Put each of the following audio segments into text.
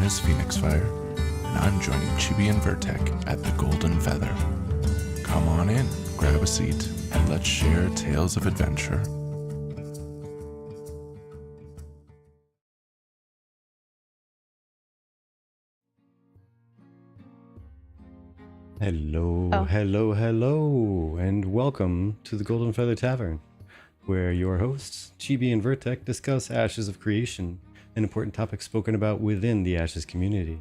name is Phoenixfire, and I'm joining Chibi and Vertec at the Golden Feather. Come on in, grab a seat, and let's share tales of adventure. Hello, and welcome to the Golden Feather Tavern, where your hosts, Chibi and Vertec, discuss Ashes of Creation, an important topic spoken about within the Ashes community.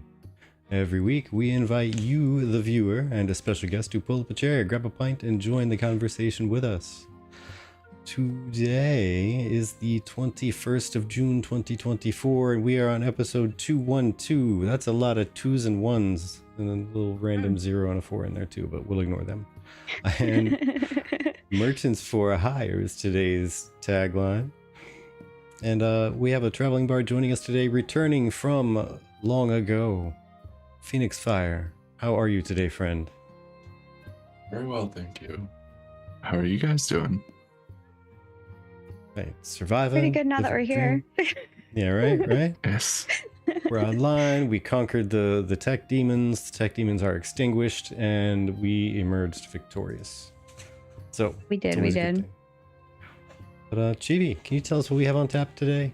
Every week, we invite you, the viewer, and a special guest to pull up a chair, grab a pint, and join the conversation with us. Today is the 21st of June 2024, and we are on episode 212. That's a lot of twos and ones, and a little random 0 and a 4 in there too, but we'll ignore them. And Merchants for a Hire is today's tagline. And we have a traveling bard joining us today, returning from long ago. Phoenixfire, how are you today, friend? Very well, thank you. How are you guys doing? Right, surviving. Pretty good now that we're here. Yeah, right? Yes. We're online. We conquered the tech demons. The tech demons are extinguished, and we emerged victorious. So we did. But Chibi, can you tell us what we have on tap today?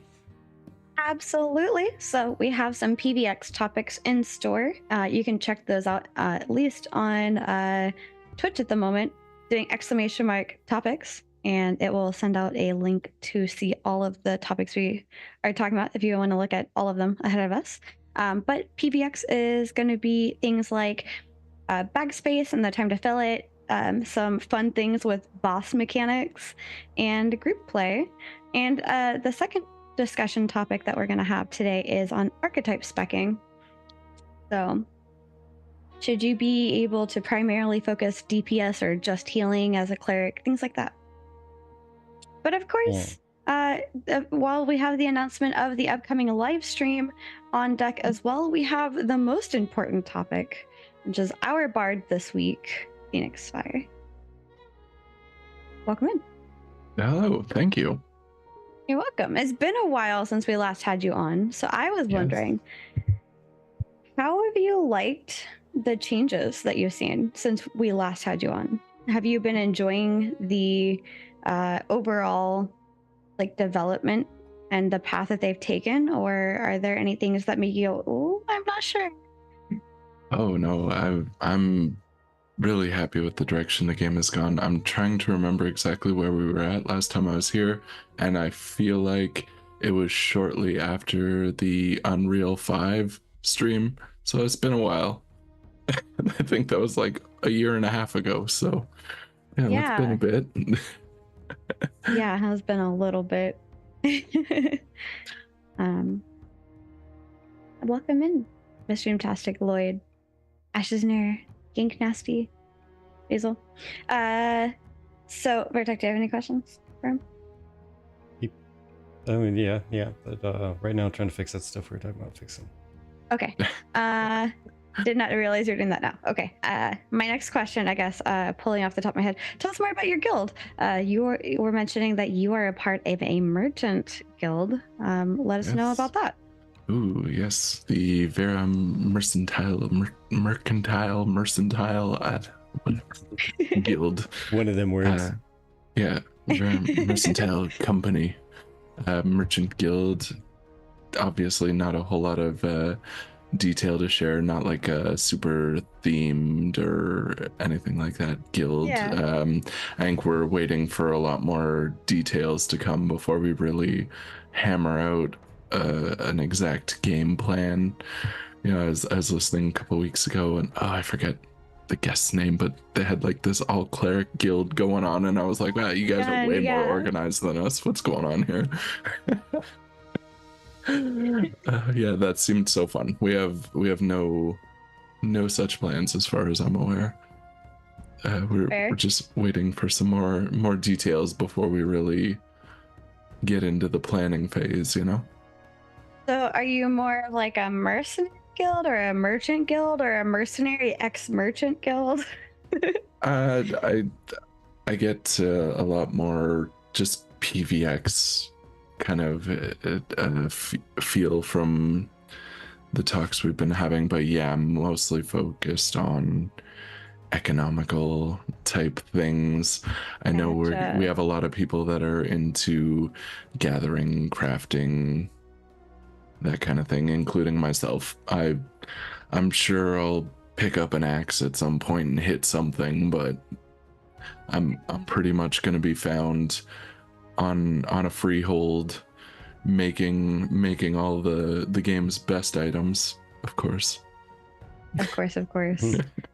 Absolutely. So we have some PvX topics in store. You can check those out at least on Twitch at the moment, doing !topics. And it will send out a link to see all of the topics we are talking about if you want to look at all of them ahead of us. But PvX is going to be things like bag space and the time to fill it, some fun things with boss mechanics and group play. And the second discussion topic that we're going to have today is on Archetype Speccing. So should you be able to primarily focus DPS or just healing as a cleric, things like that. But of course, while we have the announcement of the upcoming live stream on deck as well, we have the most important topic, which is our bard this week, Phoenixfire. Welcome in. Hello, thank you. You're welcome. It's been a while since we last had you on, so I was wondering, how have you liked the changes that you've seen since we last had you on? Have you been enjoying the overall development and the path that they've taken, or are there any things that make you go, oh, I'm not sure? Oh no, I'm really happy with the direction the game has gone. I'm trying to remember exactly where we were at last time I was here, and I feel like it was shortly after the Unreal 5 stream, so it's been a while. I think that was like a year and a half ago, so yeah. It's been a bit. Yeah, it has been a little bit. Welcome in, Mr. Fantastic, Lloyd, AshesofCreation, Gink Nasty, Basil. So, Vertec, do you have any questions for him? I mean, yeah. But right now, I'm trying to fix that stuff we were talking about fixing. Okay. Did not realize you're doing that now. Okay. My next question, I guess, pulling off the top of my head. Tell us more about your guild. You were mentioning that you are a part of a merchant guild. Let us know about that. Ooh, yes. The Vera Mercantile, whatever, guild. One of them words. Yeah, Vera Mercantile Company. Merchant guild. Obviously not a whole lot of detail to share, not like a super themed or anything like that guild. I think we're waiting for a lot more details to come before we really hammer out an exact game plan. You know, I was listening a couple weeks ago, and I forget the guest's name, but they had like this all cleric guild going on, and I was like, wow, you guys are way more organized than us. What's going on here? Yeah, that seemed so fun. We have no such plans as far as I'm aware. We're just waiting for some more details before we really get into the planning phase, you know? So are you more of like a mercenary guild or a merchant guild or a mercenary ex-merchant guild? I get a lot more just PvX kind of feel from the talks we've been having, but yeah, I'm mostly focused on economical type things. I know we have a lot of people that are into gathering, crafting, that kind of thing, including myself. I'm sure I'll pick up an axe at some point and hit something, but I'm pretty much going to be found on a freehold making all the game's best items, of course. Of course.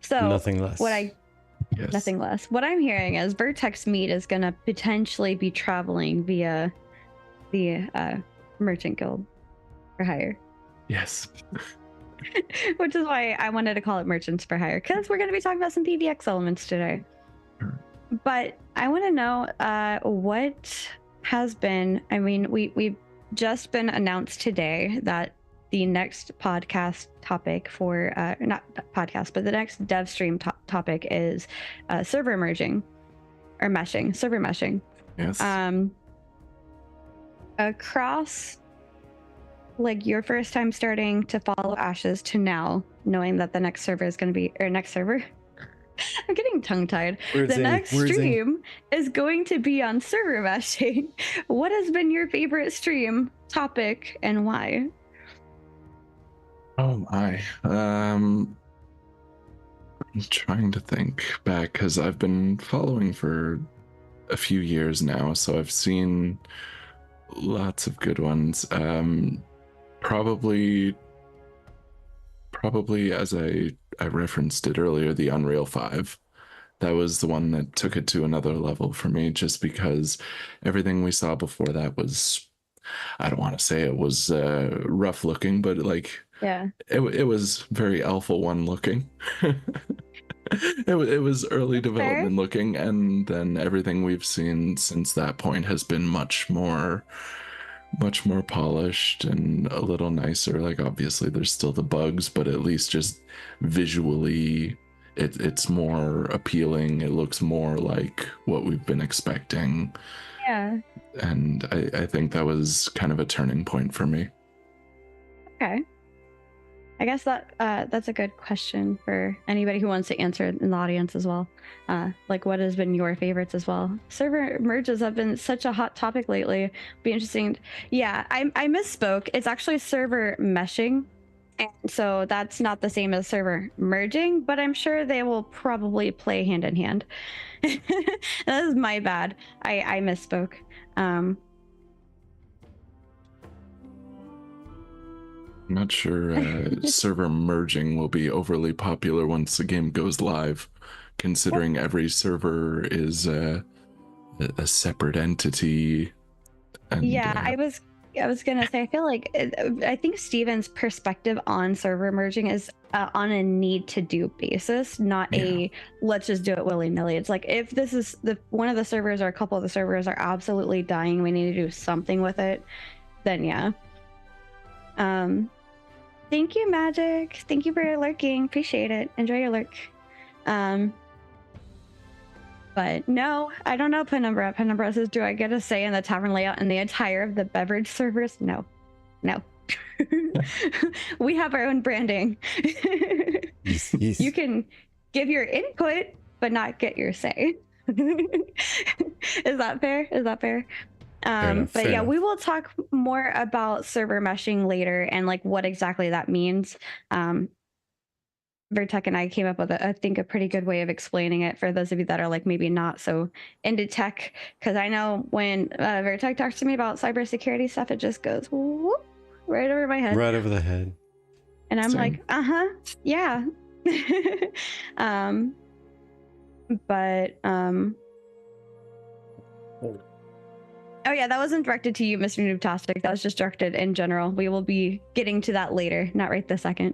So Nothing less. Nothing less. What I'm hearing is Vertex Meat is going to potentially be traveling via the Merchant Guild for hire. Yes. Which is why I wanted to call it Merchants for Hire, because we're going to be talking about some PvX elements today. Sure. But I want to know what has been, I mean, we've just been announced today that the next podcast topic for, not podcast, but the next dev stream topic is server merging or meshing, server meshing. Yes. Across like your first time starting to follow Ashes to now, knowing that the next server is going to be, or next server, I'm getting tongue-tied. The next stream is going to be on server meshing. What has been your favorite stream topic and why? Oh my. I'm trying to think back because I've been following for a few years now, so I've seen lots of good ones. Probably as I referenced it earlier, the Unreal 5. That was the one that took it to another level for me, just because everything we saw before that was, I don't want to say it was rough looking, but like, yeah, it was very Alpha 1 looking. It was early development looking, and then everything we've seen since that point has been much more polished and a little nicer. Like, obviously there's still the bugs, but at least just visually it's more appealing. It looks more like what we've been expecting. Yeah. And I think that was kind of a turning point for me. Okay. I guess that's a good question for anybody who wants to answer in the audience as well. Like, what has been your favorites as well? Server merges have been such a hot topic lately. Be interesting. Yeah, I misspoke. It's actually server meshing, and so that's not the same as server merging. But I'm sure they will probably play hand in hand. That is my bad. I misspoke. I'm not sure server merging will be overly popular once the game goes live, considering every server is a separate entity. And, yeah, I was gonna say, I feel like I think Steven's perspective on server merging is on a need to do basis, not a let's just do it willy-nilly. It's like, if this is one of the servers or a couple of the servers are absolutely dying, we need to do something with it, then yeah. Thank you, Magic. Thank you for lurking. Appreciate it. Enjoy your lurk. But no, I don't know Penumbra. Penumbra says, do I get a say in the tavern layout and the entire of the beverage servers? No. We have our own branding. Yes. You can give your input, but not get your say. Is that fair? But yeah, we will talk more about server meshing later and like what exactly that means. Vertec and I came up with I think a pretty good way of explaining it for those of you that are like maybe not so into tech, because I know when Vertec talks to me about cybersecurity stuff, it just goes whoop, right over my head. Right over the head. And I'm like, yeah. Oh yeah, that wasn't directed to you, Mr. Noobtastic. That was just directed in general. We will be getting to that later, not right this second.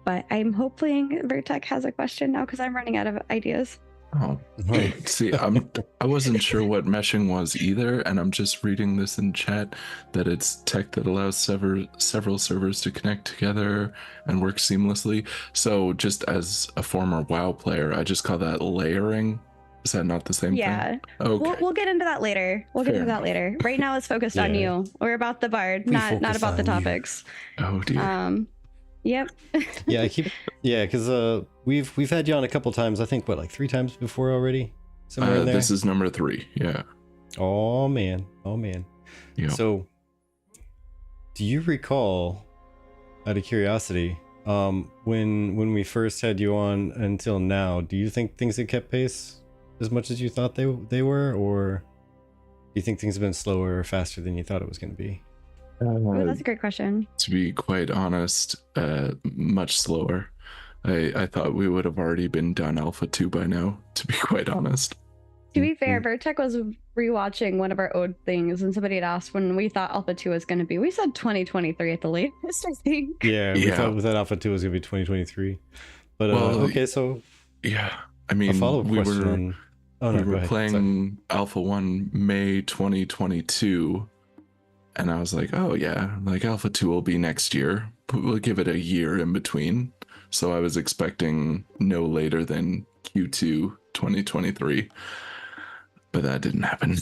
But I'm hoping Vertec has a question now because I'm running out of ideas. Oh, wait. See, I wasn't sure what meshing was either, and I'm just reading this in chat that it's tech that allows several servers to connect together and work seamlessly. So just as a former WoW player, I just call that layering. Is that not the same Yeah. thing? Okay. We'll get into that later. We'll get Fair into that later. Right now it's focused on Yeah. you. We're about the bard, We not focus about the on you. topics. Oh dear. Yep. Yeah, because we've had you on a couple times. I think like 3 times before already. Somewhere in there. This is number 3. Yeah. Oh man. Yeah. So, do you recall, out of curiosity, when we first had you on until now, do you think things have kept pace as much as you thought they were, or do you think things have been slower or faster than you thought it was going to be? Oh, that's a great question. To be quite honest, much slower. I thought we would have already been done Alpha 2 by now, to be quite honest. To be fair, Vertec was rewatching one of our old things, and somebody had asked when we thought Alpha 2 was going to be. We said 2023 at the latest, I think. Yeah, we thought with that Alpha 2 was going to be 2023. But okay, so yeah, I mean, a follow-up question we were playing Alpha 1 May 2022, and I was like, oh yeah, like Alpha 2 will be next year, but we'll give it a year in between. So I was expecting no later than Q2 2023, but that didn't happen.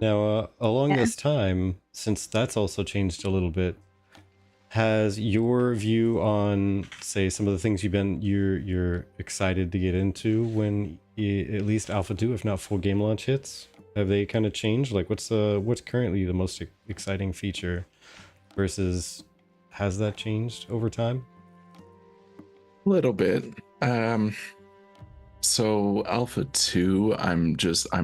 Now, along this time, since that's also changed a little bit, has your view on, say, some of the things you're excited to get into when at least Alpha 2, if not full game launch hits, have they kind of changed? Like, what's currently the most exciting feature versus has that changed over time? A little bit. So Alpha 2, I'm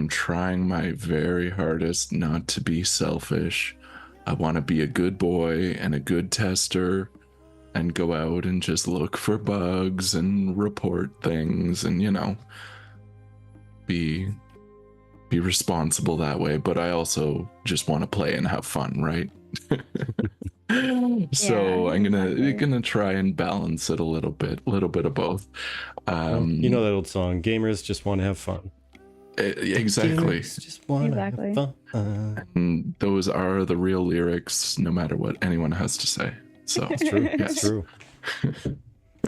trying my very hardest not to be selfish. I want to be a good boy and a good tester and go out and just look for bugs and report things and, you know, be responsible that way. But I also just want to play and have fun, right? So I'm gonna try and balance it a little bit of both. You know that old song, gamers just want to have fun. Exactly. Gamers just want to have fun. And those are the real lyrics, no matter what anyone has to say. So it's true. It's true.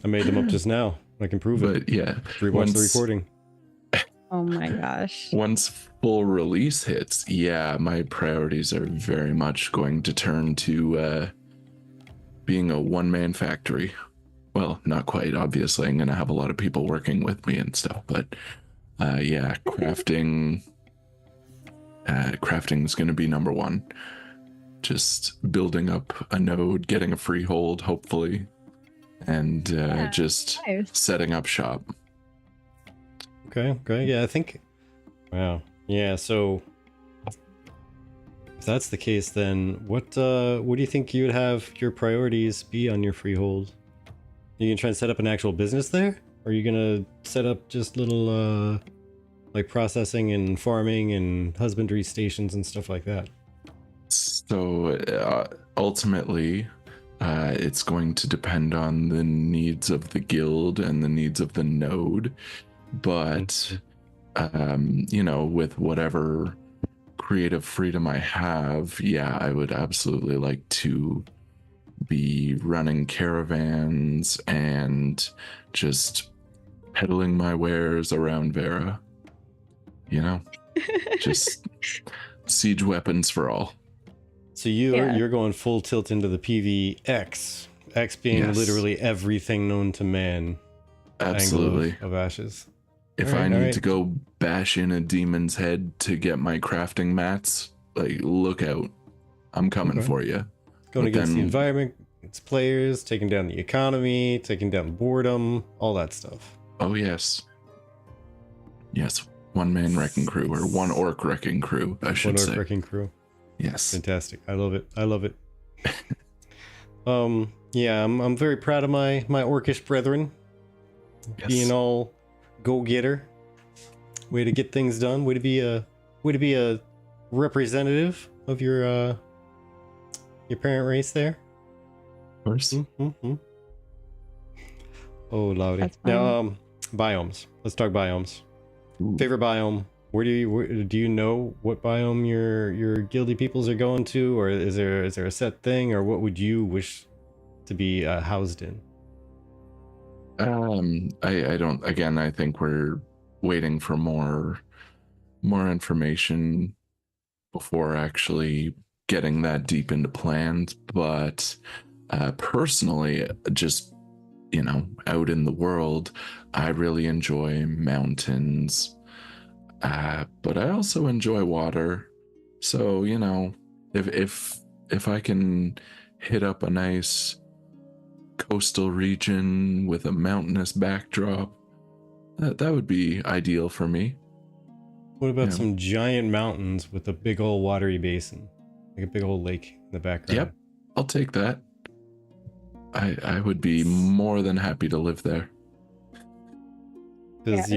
I made them up just now. I can prove it. But yeah, rewatch the recording. Oh my gosh. Once full release hits, yeah, my priorities are very much going to turn to being a one-man factory. Well, not quite, obviously. I'm going to have a lot of people working with me and stuff, but yeah, crafting is going to be number 1. Just building up a node, getting a freehold, hopefully, and just setting up shop. Okay. Yeah, I think. Wow. Yeah. So, if that's the case, then what do you think you would have your priorities be on your freehold? Are you gonna try and set up an actual business there, or are you gonna set up just little like processing and farming and husbandry stations and stuff like that? So ultimately, it's going to depend on the needs of the guild and the needs of the node. But you know, with whatever creative freedom I have, yeah, I would absolutely like to be running caravans and just peddling my wares around Vera. You know, just siege weapons for all. So you're going full tilt into the PvX, X being literally everything known to man. Absolutely. Of Ashes. If I need to go bash in a demon's head to get my crafting mats, like, look out. I'm coming for you. Going against the environment, its players, taking down the economy, taking down boredom, all that stuff. Oh, yes. Yes, one-man wrecking crew, or one orc wrecking crew, I should say. One orc wrecking crew. Yes. Fantastic. I love it. Yeah, I'm very proud of my orcish brethren. Yes. Being all go-getter. Way to get things done. Way to be a representative of your parent race there. Of course. Mm-hmm. Oh, Lowdy. Now, biomes. Let's talk biomes. Ooh. Favorite biome. Where do you know what biome your guildy peoples are going to, or is there a set thing, or what would you wish to be housed in? I don't. Again, I think we're waiting for more information before actually getting that deep into plans. But personally, just out in the world, I really enjoy mountains, but I also enjoy water. So if I can hit up a nice coastal region with a mountainous backdrop, that would be ideal for me. What about some giant mountains with a big old watery basin, like a big old lake in the background? Yep, I'll take that. I would be more than happy to live there. Because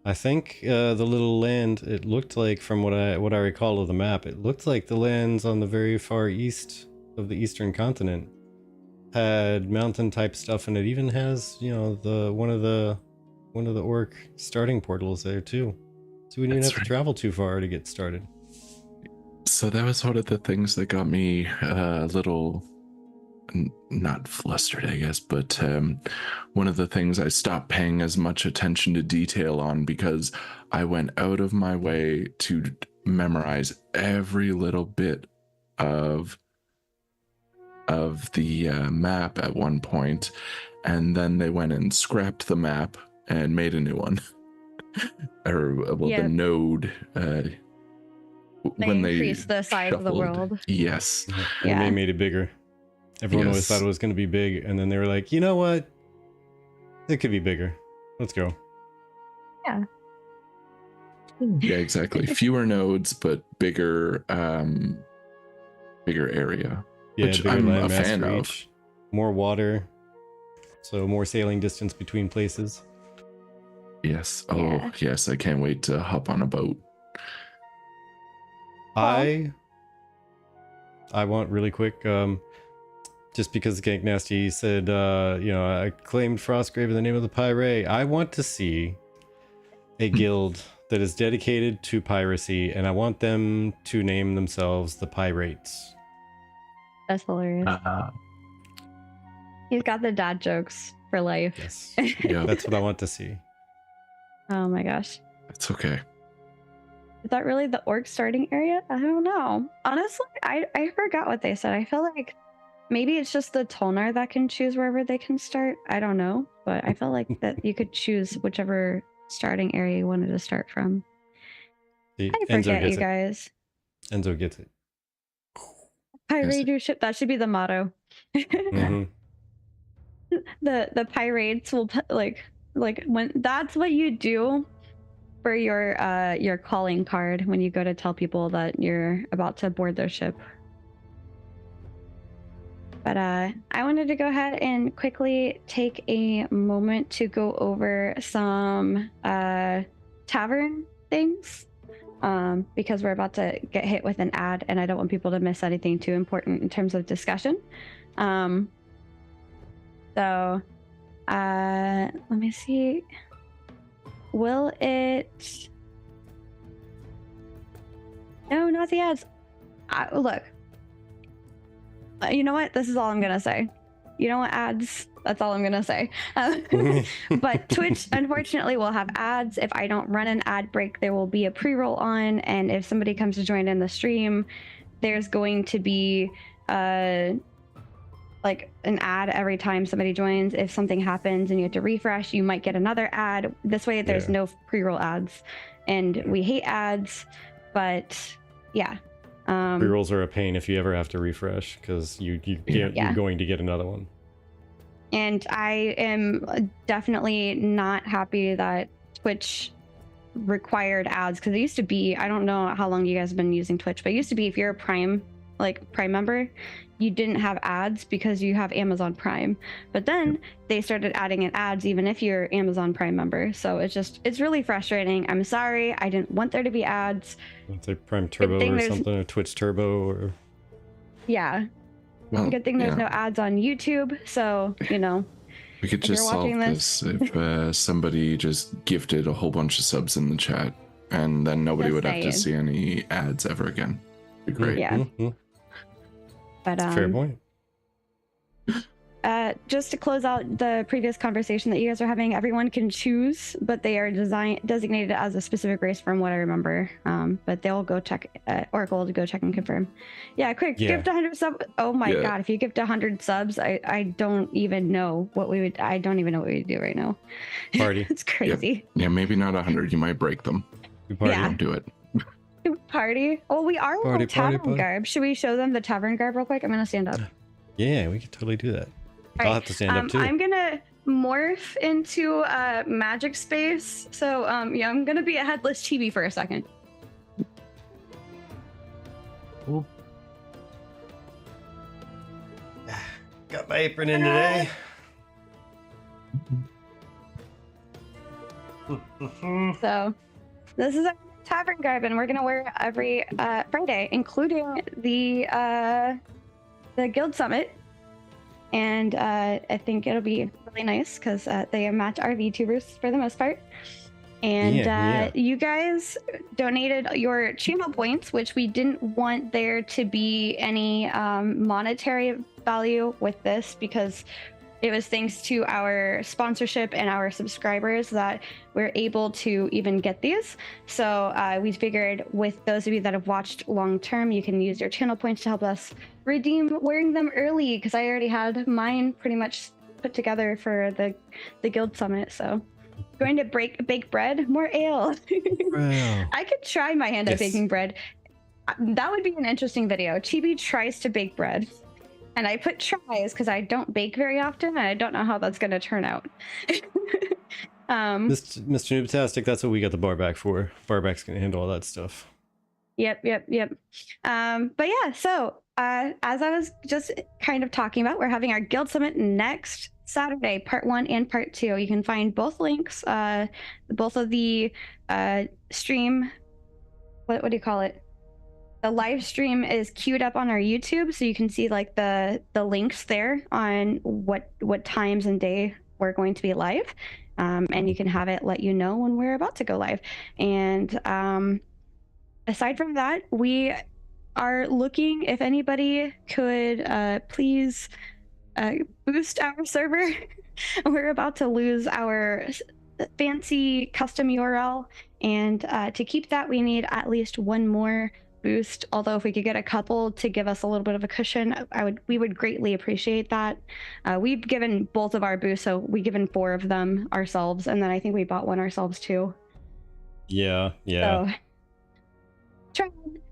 I think the little land, it looked like, from what I recall of the map, it looked like the lands on the very far east of the eastern continent had mountain type stuff, and it even has the one of the orc starting portals there too. So we didn't have to travel too far to get started. So that was one of the things that got me a little, not flustered, I guess, but one of the things I stopped paying as much attention to detail on, because I went out of my way to memorize every little bit of the map at one point, and then they went and scrapped the map and made a new one. The node. When they increased the size of the world. Yes. And they made it bigger. Everyone always thought it was going to be big, and then they were like, you know what? It could be bigger. Let's go. Yeah. Yeah, exactly. Fewer nodes, but bigger area. Yeah, which bigger I'm a landmass fan for of. each. More water, so more sailing distance between places. Yes. Oh, yes. I can't wait to hop on a boat. I want really quick, just because Gank Nasty said, I claimed Frostgrave in the name of the Pyre. I want to see a guild that is dedicated to piracy, and I want them to name themselves the Pirates. That's hilarious. He's got the dad jokes for life. Yes. Yeah, that's what I want to see. Oh my gosh. It's okay. Is that really the orc starting area? I don't know. Honestly, I forgot what they said. I feel like maybe it's just the toner that can choose wherever they can start. I don't know. But I feel like that you could choose whichever starting area you wanted to start from. See, I forget, you guys. Enzo gets it. Pirate your ship. That should be the motto. Mm-hmm. The pirates will like when that's what you do for your calling card when you go to tell people that you're about to board their ship. But I wanted to go ahead and quickly take a moment to go over some tavern things, because we're about to get hit with an ad and I don't want people to miss anything too important in terms of discussion. So let me see. Will it? No, not the ads. Look. You know what? This is all I'm gonna say. You know what? Ads. That's all I'm gonna say. But Twitch, unfortunately, will have ads. If I don't run an ad break, there will be a pre-roll on, and if somebody comes to join in the stream, there's going to be like an ad every time somebody joins. If something happens and you have to refresh, you might get another ad. This way there's no pre-roll ads, and we hate ads, but yeah. Pre-rolls are a pain if you ever have to refresh, because you're going to get another one. And I am definitely not happy that Twitch required ads, because it used to be, I don't know how long you guys have been using Twitch, but it used to be if you're a Prime member, you didn't have ads because you have Amazon Prime. But then they started adding in ads even if you're Amazon Prime member. So it's really frustrating. I'm sorry, I didn't want there to be ads. It's like Prime Turbo or something, or Twitch Turbo, or good thing there's no ads on YouTube. So we could just solve this if somebody just gifted a whole bunch of subs in the chat, and then nobody would have to see any ads ever again. It'd be great. Yeah. Mm-hmm. But fair point. just to close out the previous conversation that you guys are having, everyone can choose, but they are designated as a specific race from what I remember. But they'll go check, Oracle to go check and confirm. Yeah, quick, gift 100 subs. Oh my god, if you gift 100 subs, I don't even know what we would, I don't even know what we would do right now. Party. It's crazy. Yeah, maybe not 100. You might break them. We party. Don't do it. Party. Oh, we are wearing tavern garb. Should we show them the tavern garb real quick? I'm gonna stand up. Yeah, we could totally do that. All I'll have to stand up too. I'm gonna morph into magic space. So yeah, I'm gonna be a headless chibi for a second. Cool. Got my apron in today. So this is our tavern garb, and we're gonna wear it every Friday, including the guild summit. And I think it'll be really nice because they match our VTubers for the most part. And you guys donated your channel points, which we didn't want there to be any monetary value with this because it was thanks to our sponsorship and our subscribers that we're able to even get these. So we figured with those of you that have watched long term, you can use your channel points to help us redeem wearing them early because I already had mine pretty much put together for the guild summit. So going to bake bread, more ale. Wow. I could try my hand at baking bread. That would be an interesting video. Chibi tries to bake bread. And I put tries because I don't bake very often and I don't know how that's going to turn out. Mr. Noobtastic, that's what we got the bar back for. Barback's going to handle all that stuff. Yep. But yeah, so as I was just kind of talking about, we're having our guild summit next Saturday, part 1 and part 2. You can find both links, both of the stream, what do you call it? The live stream is queued up on our YouTube, so you can see like the links there on what times and day we're going to be live, and you can have it let you know when we're about to go live. And aside from that, we are looking if anybody could please boost our server. We're about to lose our fancy custom URL, and to keep that, we need at least one more boost. Although if we could get a couple to give us a little bit of a cushion, we would greatly appreciate that. We've given both of our boosts, so we've given 4 of them ourselves, and then I think we bought one ourselves too. Yeah. So,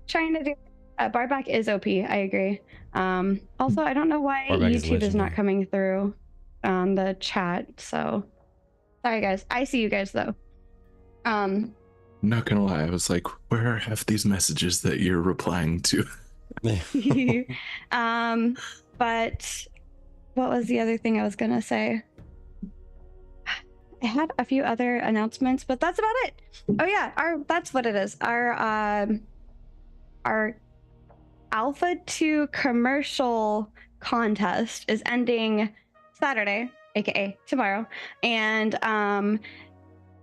trying to do Barback is OP. I agree. Also, I don't know why YouTube is not coming through on the chat. So sorry guys. I see you guys though. Not gonna lie, I was like, where are half these messages that you're replying to? But what was the other thing I was gonna say? I had a few other announcements, but that's about it. Oh yeah, that's what it is. Our Alpha 2 commercial contest is ending Saturday, aka tomorrow, and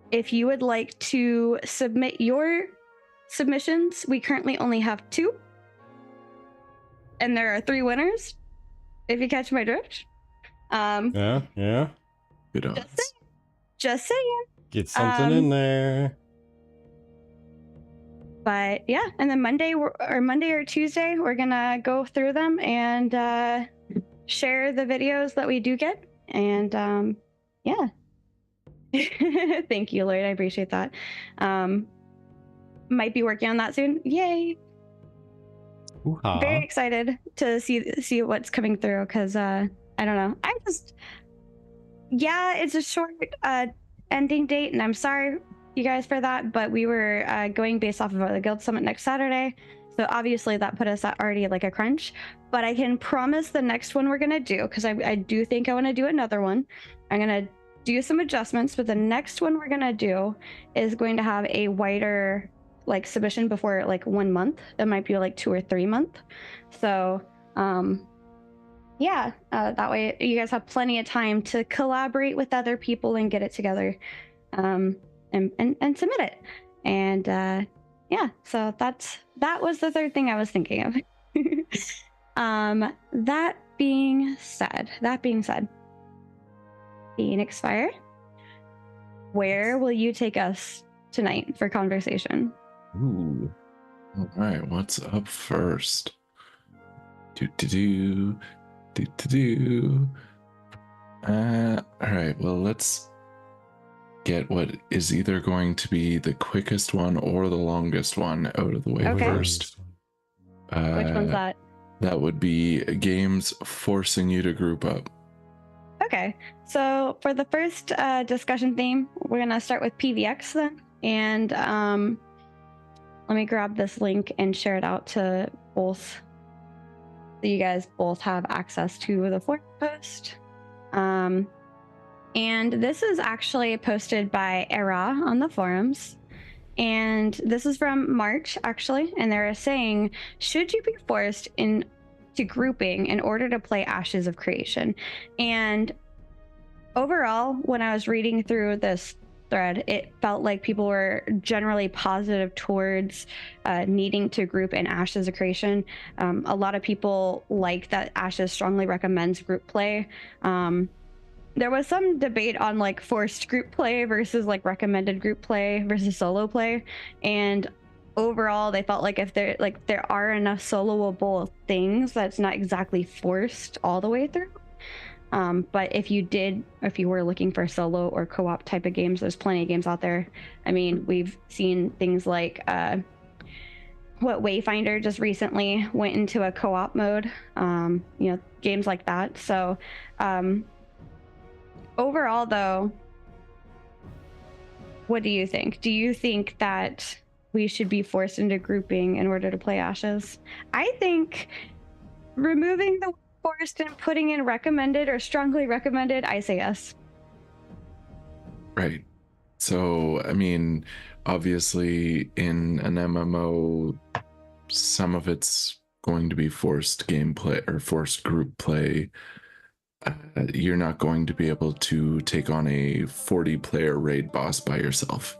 if you would like to submit your submissions, we currently only have 2. And there are 3 winners, if you catch my drift. Yeah. Good odds. Just saying. Get something in there. But yeah, and then Monday or Tuesday, we're gonna go through them and share the videos that we do get. And yeah. Thank you, Lloyd. I appreciate that. Might be working on that soon. Yay! Ooh-ha. Very excited to see what's coming through because I don't know. It's a short ending date, and I'm sorry you guys for that. But we were going based off of the Guild Summit next Saturday, so obviously that put us at already like a crunch. But I can promise the next one we're gonna do, because I do think I want to do another one. I'm gonna do some adjustments, but the next one we're gonna do is going to have a wider like submission before like 1 month. It might be like 2 or 3 months. So yeah, that way you guys have plenty of time to collaborate with other people and get it together, and submit it. And yeah, so that was the third thing I was thinking of. That being said, Phoenixfire, where will you take us tonight for conversation? Ooh. All right, what's up first? Do. All right, well, let's get what is either going to be the quickest one or the longest one out of the way Okay. first. Which one's that? That would be games forcing you to group up. Okay, so for the first discussion theme, we're gonna start with PvX then, and let me grab this link and share it out to both, so you guys both have access to the forum post. And this is actually posted by Era on the forums. And this is from March, actually. And they're saying, should you be forced into grouping in order to play Ashes of Creation? And overall, when I was reading through this thread, it felt like people were generally positive towards needing to group in Ashes of Creation. A lot of people like that Ashes strongly recommends group play. There was some debate on like forced group play versus like recommended group play versus solo play, and overall they felt like if there are enough soloable things that's not exactly forced all the way through. But if you were looking for solo or co-op type of games, there's plenty of games out there. I mean, we've seen things like Wayfinder just recently went into a co-op mode, games like that. So overall, though, what do you think? Do you think that we should be forced into grouping in order to play Ashes? I think removing the forced and putting in recommended or strongly recommended, I say yes. Right. So, I mean, obviously in an MMO, some of it's going to be forced gameplay or forced group play. You're not going to be able to take on a 40-player raid boss by yourself.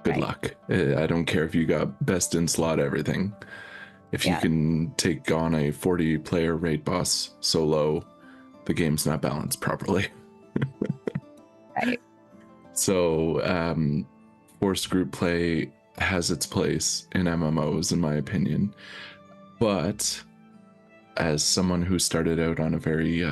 Good luck. I don't care if you got best in slot everything. If you can take on a 40-player raid boss solo, the game's not balanced properly. Right. So, forced group play has its place in MMOs, in my opinion. But as someone who started out on a very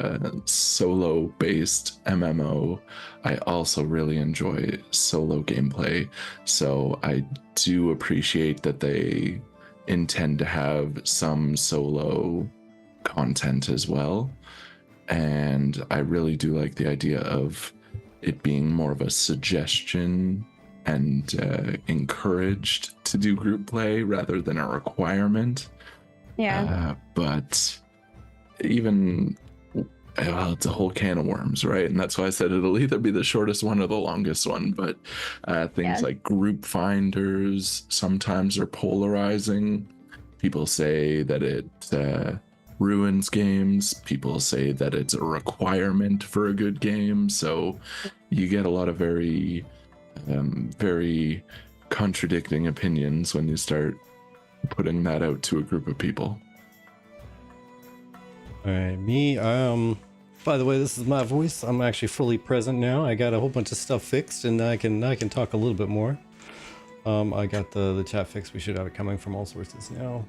solo-based MMO, I also really enjoy solo gameplay. So I do appreciate that they intend to have some solo content as well. And I really do like the idea of it being more of a suggestion and encouraged to do group play rather than a requirement. Yeah. But even, well, it's a whole can of worms, right? And that's why I said it'll either be the shortest one or the longest one. But things like group finders sometimes are polarizing. People say that it ruins games. People say that it's a requirement for a good game. So you get a lot of very contradicting opinions when you start putting that out to a group of people. All right, me, by the way, this is my voice. I'm actually fully present now. I got a whole bunch of stuff fixed, and I can talk a little bit more. I got the chat fixed. We should have it coming from all sources now.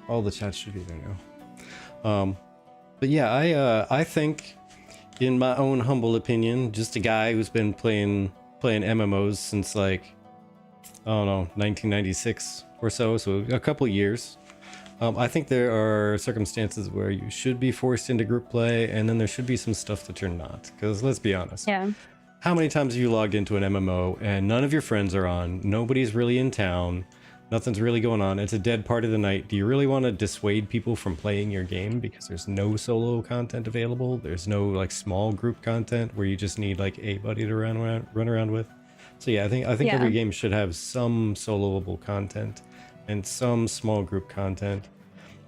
All the chats should be there now. But yeah, I think, in my own humble opinion, just a guy who's been playing MMOs since like, I don't know, 1996 or so a couple years. I think there are circumstances where you should be forced into group play, and then there should be some stuff that you're not. Because let's be honest. Yeah. How many times have you logged into an MMO and none of your friends are on? Nobody's really in town. Nothing's really going on. It's a dead part of the night. Do you really want to dissuade people from playing your game because there's no solo content available? There's no like small group content where you just need like a buddy to run around with. So yeah, I think every game should have some soloable content and some small group content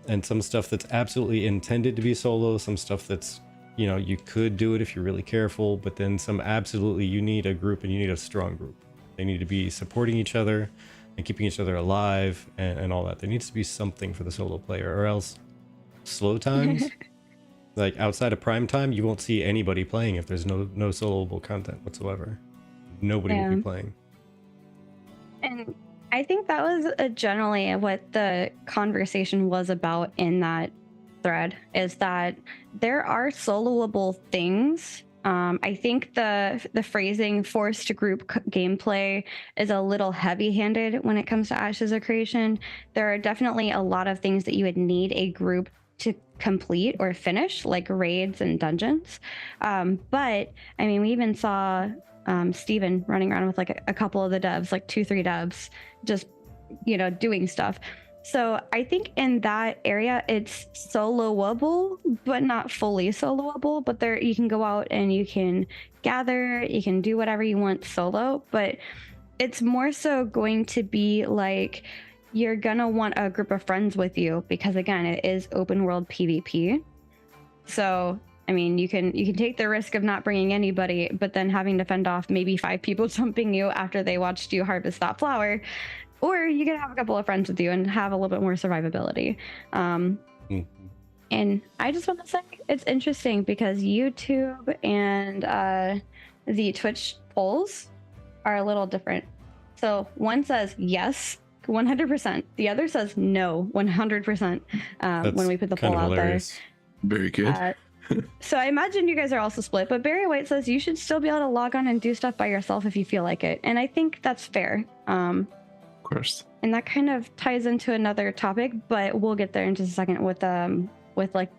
and some stuff that's absolutely intended to be solo, some stuff that's, you know, you could do it if you're really careful, but then some absolutely you need a group and you need a strong group. They need to be supporting each other and keeping each other alive and all that. There needs to be something for the solo player, or else slow times Like outside of prime time, you won't see anybody playing if there's no soloable content whatsoever. Nobody will be playing. And I think that was generally what the conversation was about in that thread, is that there are soloable things. I think the phrasing forced group gameplay is a little heavy-handed when it comes to AshesofCreation. There are definitely a lot of things that you would need a group to complete or finish, like raids and dungeons. But I mean, we even saw Steven running around with like a couple of the devs, like 2-3 devs, just, you know, doing stuff. So I think in that area, it's soloable, but not fully soloable. But there, you can go out and you can gather, you can do whatever you want solo, but it's more so going to be like, you're gonna want a group of friends with you, because again, it is open world PvP. So I mean, you can take the risk of not bringing anybody, but then having to fend off maybe 5 people jumping you after they watched you harvest that flower. Or you can have a couple of friends with you and have a little bit more survivability. And I just want to say it's interesting because YouTube and the Twitch polls are a little different. So one says yes, 100%. The other says no, 100%. When we put the poll out there. Very good. So I imagine you guys are also split, but Barry White says you should still be able to log on and do stuff by yourself if you feel like it. And I think that's fair. Of course. And that kind of ties into another topic, but we'll get there in just a second with like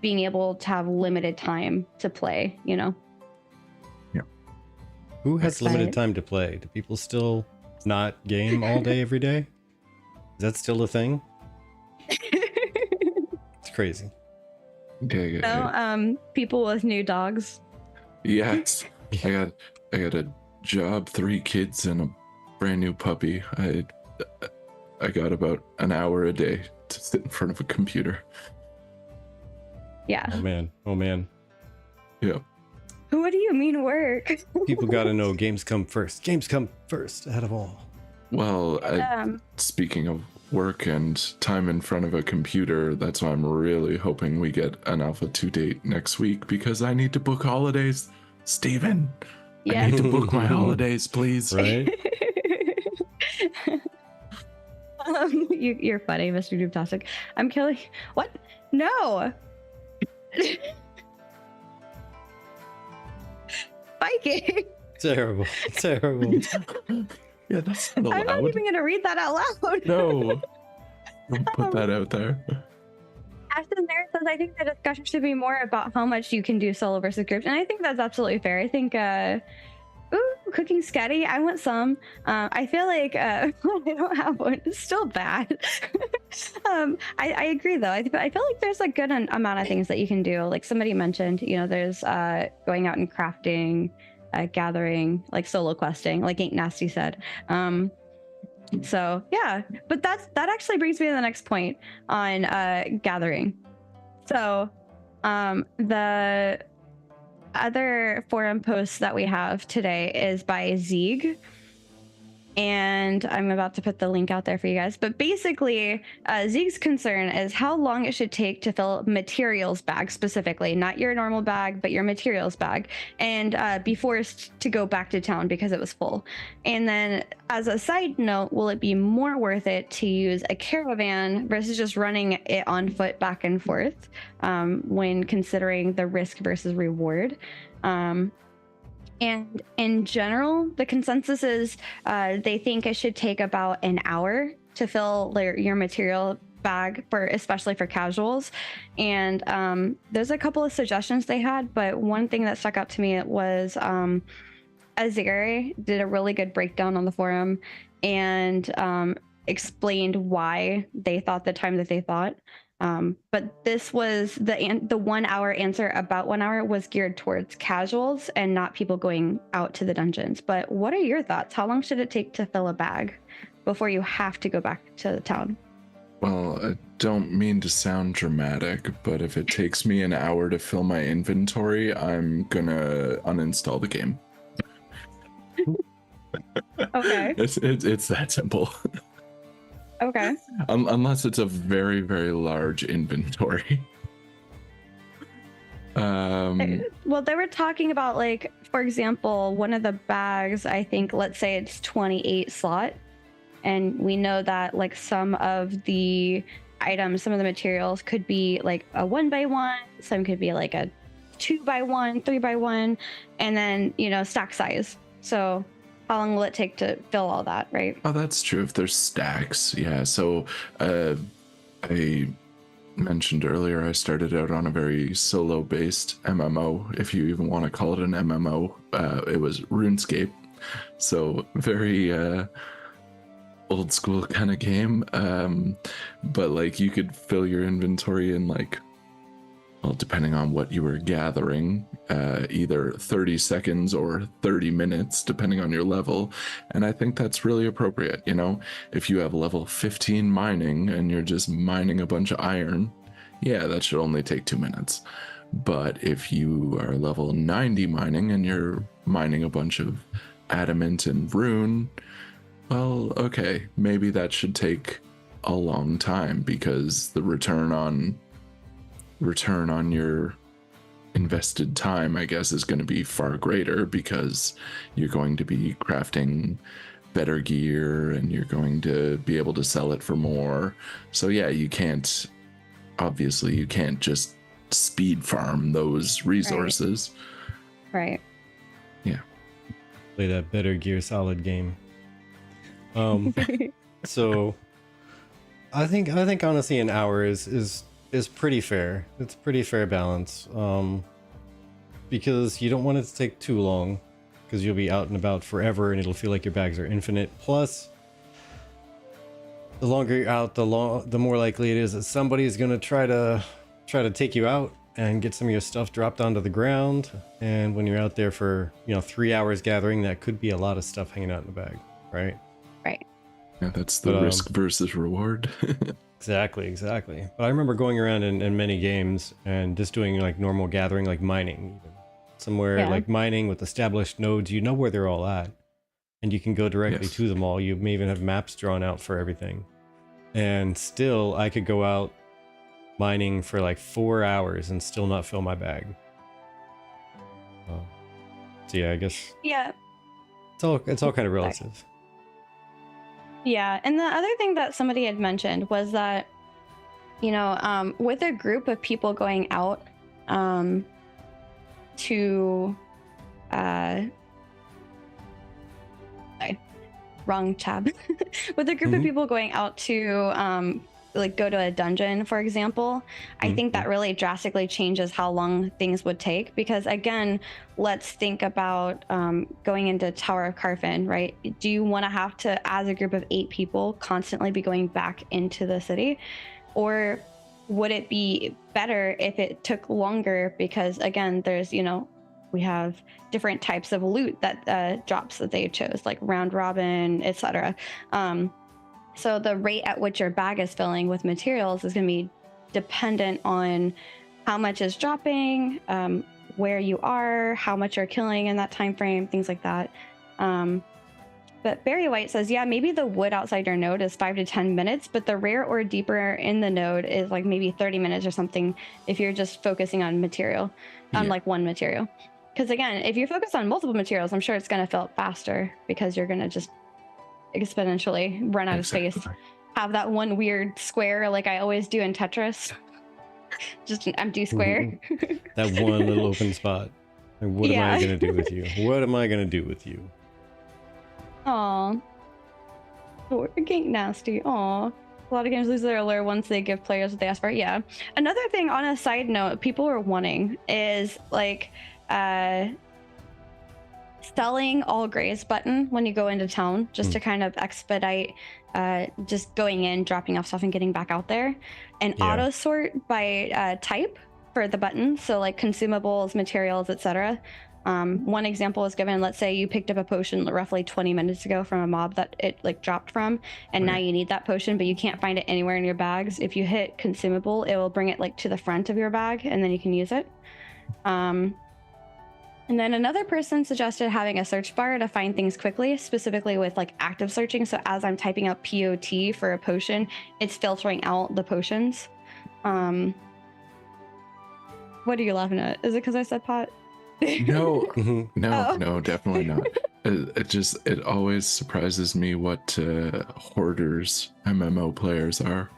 being able to have limited time to play, you know? Yeah. Who has limited time to play? Do people still not game all day, every day? Is that still a thing? It's crazy. Okay. So, people with new dogs. Yes. I got a job, 3 kids, and a brand new puppy. I got about an hour a day to sit in front of a computer. Yeah. Oh man. Yeah. What do you mean work? People gotta know games come first. Games come first out of all. Well, speaking of work and time in front of a computer, that's why I'm really hoping we get an Alpha 2 date next week, because I need to book holidays. Steven, I need to book my holidays, please. Right? You're funny, Mr. Doobtastic. I'm killing. What? No. Viking. Terrible. Yeah, that's not allowed. I'm not even gonna read that out loud. No. Don't put that out there. Ashton there says, I think the discussion should be more about how much you can do solo versus groups. And I think that's absolutely fair. I think, cooking scatty, I want some. I feel like I don't have one. It's still bad. I agree, though. I feel like there's a good amount of things that you can do. Like somebody mentioned, you know, there's going out and crafting, gathering, like solo questing, like Ain't Nasty said. So yeah, but that actually brings me to the next point on gathering. So the other forum post that we have today is by Zeeg, and I'm about to put the link out there for you guys. But basically, Zeeg's concern is how long it should take to fill materials bag, specifically, not your normal bag, but your materials bag, and be forced to go back to town because it was full. And then, as a side note, will it be more worth it to use a caravan versus just running it on foot back and forth when considering the risk versus reward? And in general, the consensus is they think it should take about an hour to fill your material bag, especially for casuals. And there's a couple of suggestions they had, but one thing that stuck out to me was Azeri did a really good breakdown on the forum and explained why they thought the time that they thought. But this was the 1 hour answer, about 1 hour, was geared towards casuals and not people going out to the dungeons. But what are your thoughts? How long should it take to fill a bag before you have to go back to the town? Well, I don't mean to sound dramatic, but if it takes me an hour to fill my inventory, I'm gonna uninstall the game. Okay. It's that simple. Okay. Unless it's a very, very large inventory. Well, they were talking about, like, for example, one of the bags, I think, let's say it's 28 slot, and we know that, like, some of the items, some of the materials could be like a 1x1, some could be like a 2x1, 3x1, and then, you know, stack size. So how long will it take to fill all that, right? Oh, that's true. If there's stacks, yeah. So I mentioned earlier I started out on a very solo-based MMO, if you even want to call it an MMO. It was RuneScape, so very old school kind of game. But like you could fill your inventory in, like, well, depending on what you were gathering, either 30 seconds or 30 minutes, depending on your level. And I think that's really appropriate. You know, if you have level 15 mining and you're just mining a bunch of iron, yeah, that should only take 2 minutes. But if you are level 90 mining and you're mining a bunch of adamant and rune, well, okay, maybe that should take a long time, because the return on your invested time, I guess, is going to be far greater, because you're going to be crafting better gear and you're going to be able to sell it for more. So yeah, you can't just speed farm those resources. Right. Yeah. Play that better gear solid game. So I think honestly an hour is pretty fair. It's pretty fair balance. Because you don't want it to take too long, because you'll be out and about forever and it'll feel like your bags are infinite. Plus, the longer you're out, the more likely it is that somebody is going to try to take you out and get some of your stuff dropped onto the ground. And when you're out there for, 3 hours gathering, that could be a lot of stuff hanging out in the bag, right? Right. Yeah, that's the risk versus reward. Exactly. But I remember going around in many games and just doing like normal gathering, like mining, even. Somewhere like mining with established nodes, you know where they're all at, and you can go directly to them all. You may even have maps drawn out for everything. And still, I could go out mining for like 4 hours and still not fill my bag. So yeah, I guess. Yeah. It's all kind of relative. Yeah, and the other thing that somebody had mentioned was that, with a group of people going out to wrong tab. With a group of people going out to like go to a dungeon, for example, I think that really drastically changes how long things would take, because again, let's think about going into Tower of Carfin, right? Do you want to have to, as a group of 8 people, constantly be going back into the city? Or would it be better if it took longer? Because again, there's, we have different types of loot that drops that they chose, like round robin, etc. So the rate at which your bag is filling with materials is going to be dependent on how much is dropping, where you are, how much you're killing in that time frame, things like that. But Barry White says, yeah, maybe the wood outside your node is 5 to 10 minutes, but the rare or deeper in the node is like maybe 30 minutes or something if you're just focusing on material, on like one material. Because again, if you focus on multiple materials, I'm sure it's going to fill up faster, because you're going to just exponentially run out of space. Have that one weird square like I always do in Tetris. Just an empty square. That one little open spot. Like, what am I going to do with you? What am I going to do with you? Aw. We're getting nasty. Aw. A lot of games lose their allure once they give players what they ask for. Yeah. Another thing on a side note, people are wanting is like selling all grays button when you go into town, just to kind of expedite just going in, dropping off stuff and getting back out there, and auto sort by type for the buttons. So like consumables, materials, etc. One example was given, let's say you picked up a potion roughly 20 minutes ago from a mob that it like dropped from, and now you need that potion, but you can't find it anywhere in your bags. If you hit consumable, it will bring it like to the front of your bag, and then you can use it. And then another person suggested having a search bar to find things quickly, specifically with like active searching. So as I'm typing up POT for a potion, it's filtering out the potions. What are you laughing at? Is it because I said pot? No, no, Oh. no, definitely not. It always surprises me what hoarders MMO players are.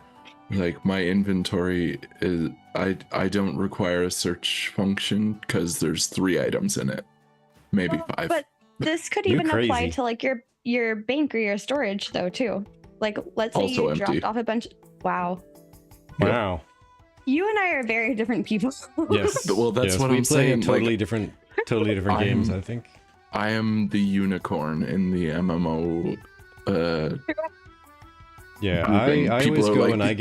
Like, my inventory is, I don't require a search function because there's 3 items in it, maybe 5. But this could You're even apply crazy. to like your bank or your storage though too. Like, let's say Also you empty. dropped off a bunch. Wow, Wow. you and I are very different people. Yes. Well, that's yes, what we I'm play saying, Totally like, different games, I think. I am the unicorn in the MMO. Yeah, grouping. I People always are go like- and I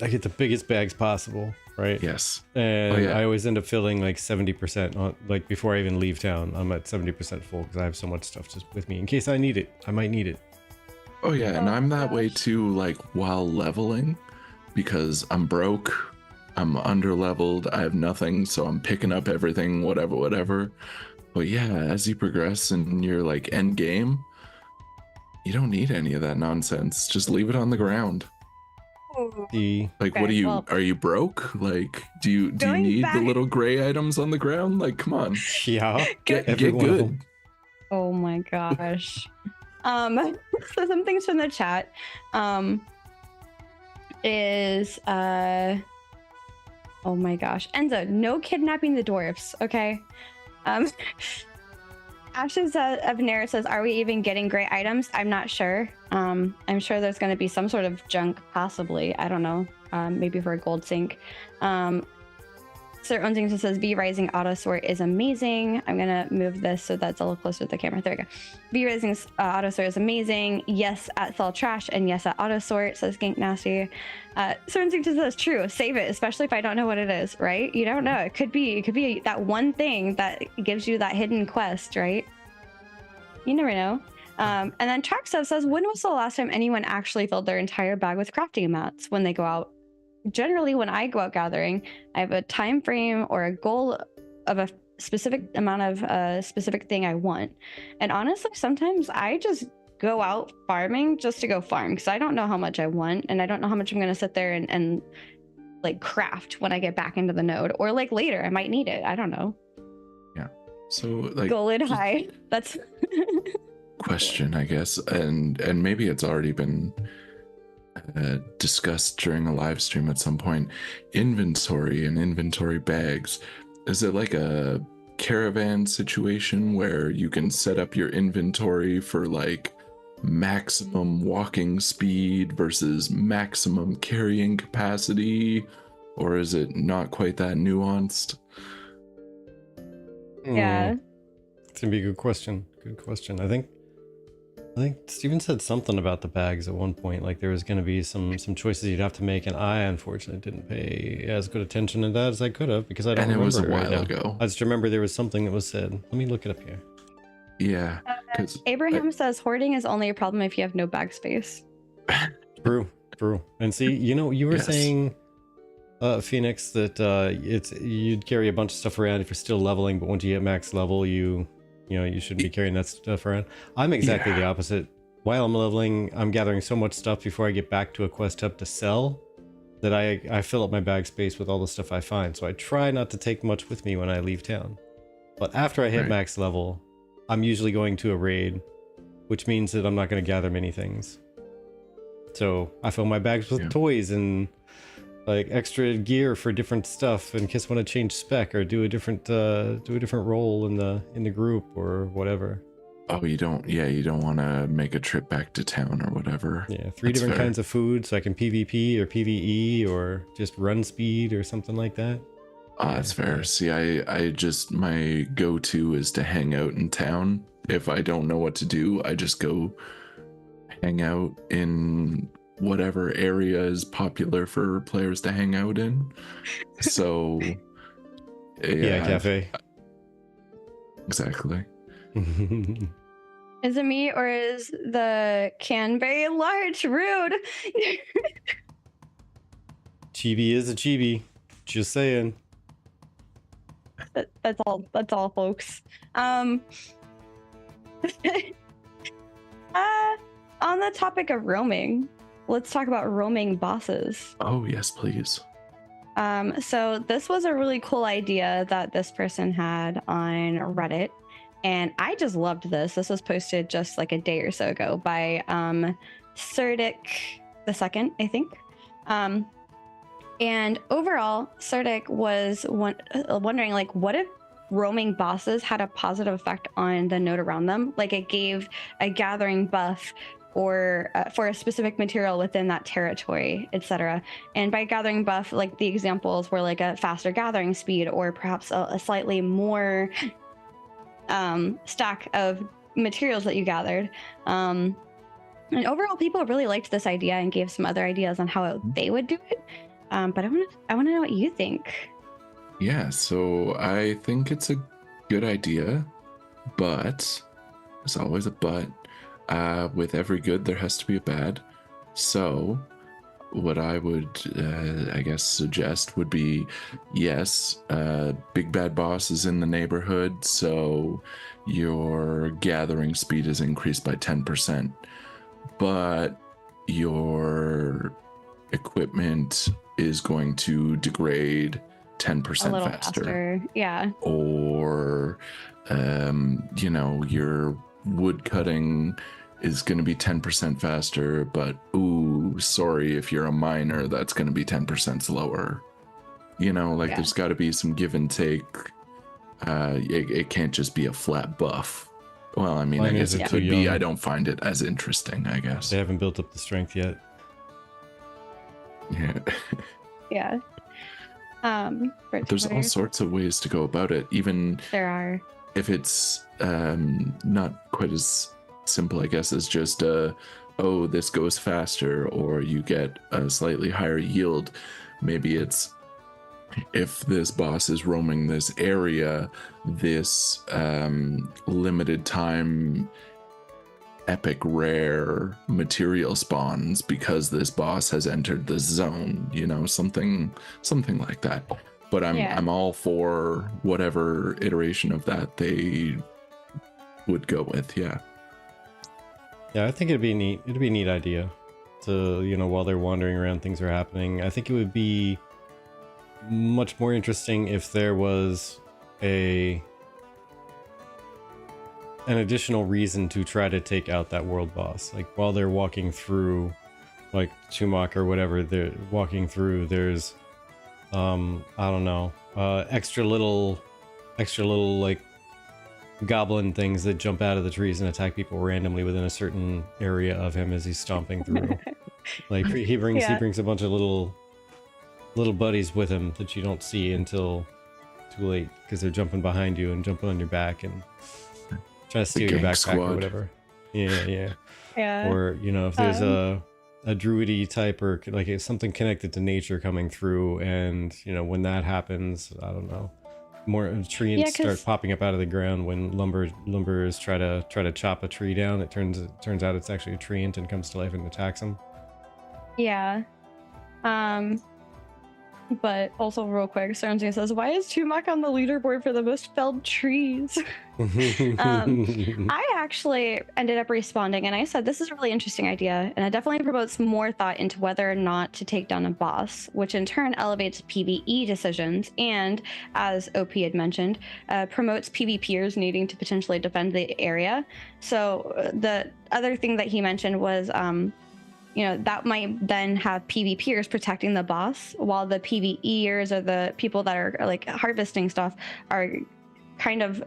get the biggest bags possible, right? Yes. And Oh, yeah. I always end up filling like 70% on, like, before I even leave town. I'm at 70% full because I have so much stuff just with me in case I need it. I might need it. Oh yeah, and Oh I'm my that way gosh. too, like while leveling, because I'm broke, I'm under-leveled, I have nothing, so I'm picking up everything, whatever. But yeah, as you progress in your like end game, you don't need any of that nonsense. Just leave it on the ground. The Like, what Okay, are you? well- Are you broke? Like, do you Going need back- the little gray items on the ground? Like, come on, yeah, get every one of good. them. Oh my gosh. So some things from the chat is oh my gosh, Enzo, no kidnapping the dwarfs, okay? Ashes of Nera says, are we even getting great items? I'm not sure. I'm sure there's going to be some sort of junk, possibly. I don't know. Maybe for a gold sink. Sir Onsington says, V Rising Auto Sort is amazing. I'm going to move this so that's a little closer to the camera. There we go. V Rising Auto Sort is amazing. Yes at Thaw Trash and yes at Auto Sort, says Gank Nasty. Sir Onsington says, true. Save it, especially if I don't know what it is, right? You don't know. It could be that one thing that gives you that hidden quest, right? You never know. And then Trackstuff says, when was the last time anyone actually filled their entire bag with crafting mats when they go out? Generally, when I go out gathering, I have a time frame or a goal of a specific amount of a specific thing I want. And honestly, sometimes I just go out farming just to go farm because I don't know how much I want and I don't know how much I'm going to sit there and like craft when I get back into the node, or like later I might need it. I don't know. So like, Golden high. That's question, I guess, and maybe it's already been discussed during a live stream at some point. Inventory and inventory bags, is it like a caravan situation where you can set up your inventory for like maximum walking speed versus maximum carrying capacity, or is it not quite that nuanced? yeah. It's gonna be a good question. Good question. I think Steven said something about the bags at one point. Like there was gonna be some choices you'd have to make, and I unfortunately didn't pay as good attention to that as I could have because I don't And it remember was a right while now. ago. I just remember there was something that was said. Let me look it up here. Yeah, because Abraham says hoarding is only a problem if you have no bag space. True. And see, you were Yes. saying, Phoenix, that you'd carry a bunch of stuff around if you're still leveling, but once you hit max level, you shouldn't be carrying that stuff around. I'm exactly the opposite. While I'm leveling, I'm gathering so much stuff before I get back to a quest hub to sell that I fill up my bag space with all the stuff I find. So I try not to take much with me when I leave town. But after I hit Right. max level, I'm usually going to a raid, which means that I'm not going to gather many things. So I fill my bags with Yeah. toys and like extra gear for different stuff in case I want to change spec or do a different role in the group or whatever. oh, you don't want to make a trip back to town or whatever. Yeah, 3 That's different fair. kinds of food so I can PvP or PvE or just run speed or something like that. That's fair. See, I just, my go-to is to hang out in town. If I don't know what to do, I just go hang out in whatever area is popular for players to hang out in. So Yeah, cafe. Exactly. Is it me or is the can very large? Rude. Chibi is a chibi. Just saying. That's all, folks. On the topic of roaming, let's talk about roaming bosses. Oh yes, please. So this was a really cool idea that this person had on Reddit, and I just loved this. This was posted just like a day or so ago by Serdic the second, I think. And overall, Serdic was wondering, like, what if roaming bosses had a positive effect on the node around them? Like, it gave a gathering buff or for a specific material within that territory, etc. And by gathering buff, like the examples were like a faster gathering speed, or perhaps a slightly more stack of materials that you gathered. And overall, people really liked this idea and gave some other ideas on how they would do it. But I want to know what you think. Yeah, so I think it's a good idea, but there's always a but. With every good, there has to be a bad. So what I would, I guess, suggest would be, yes, big bad boss is in the neighborhood, so your gathering speed is increased by 10%, but your equipment is going to degrade 10% faster. Yeah. Or, your wood cutting is going to be 10% faster, but ooh, sorry, if you're a miner, that's going to be 10% slower. There's got to be some give and take. It can't just be a flat buff. Well, I mean, I guess it could be. I don't find it as interesting, I guess. They haven't built up the strength yet. Yeah. Yeah. There's all sorts of ways to go about it. Even there are. If it's not quite as simple, I guess, as just this goes faster, or you get a slightly higher yield. Maybe it's, if this boss is roaming this area, this limited time epic rare material spawns because this boss has entered this zone, something like that. But I'm all for whatever iteration of that they would go with. Yeah, I think it'd be neat. It'd be a neat idea to, while they're wandering around, things are happening. I think it would be much more interesting if there was an additional reason to try to take out that world boss. Like, while they're walking through, like Chumok or whatever they're walking through, there's I don't know, extra little like goblin things that jump out of the trees and attack people randomly within a certain area of him as he's stomping through. Like, he brings a bunch of little buddies with him that you don't see until too late, because they're jumping behind you and jumping on your back and trying to steal your backpack squad. Or whatever. Yeah. Or, if there's a druidy type, or like it's something connected to nature coming through, and when that happens, I don't know, more treants start popping up out of the ground when lumberers try to chop a tree down. It turns out it's actually a treant and comes to life and attacks them. Yeah. But also, real quick, Sarnzy says, why is Chumok on the leaderboard for the most felled trees? I actually ended up responding, and I said, this is a really interesting idea, and it definitely promotes more thought into whether or not to take down a boss, which in turn elevates PvE decisions, and, as OP had mentioned, promotes PvPers needing to potentially defend the area. So the other thing that he mentioned was that might then have PvPers protecting the boss, while the PvEers, or the people that are like harvesting stuff, are kind of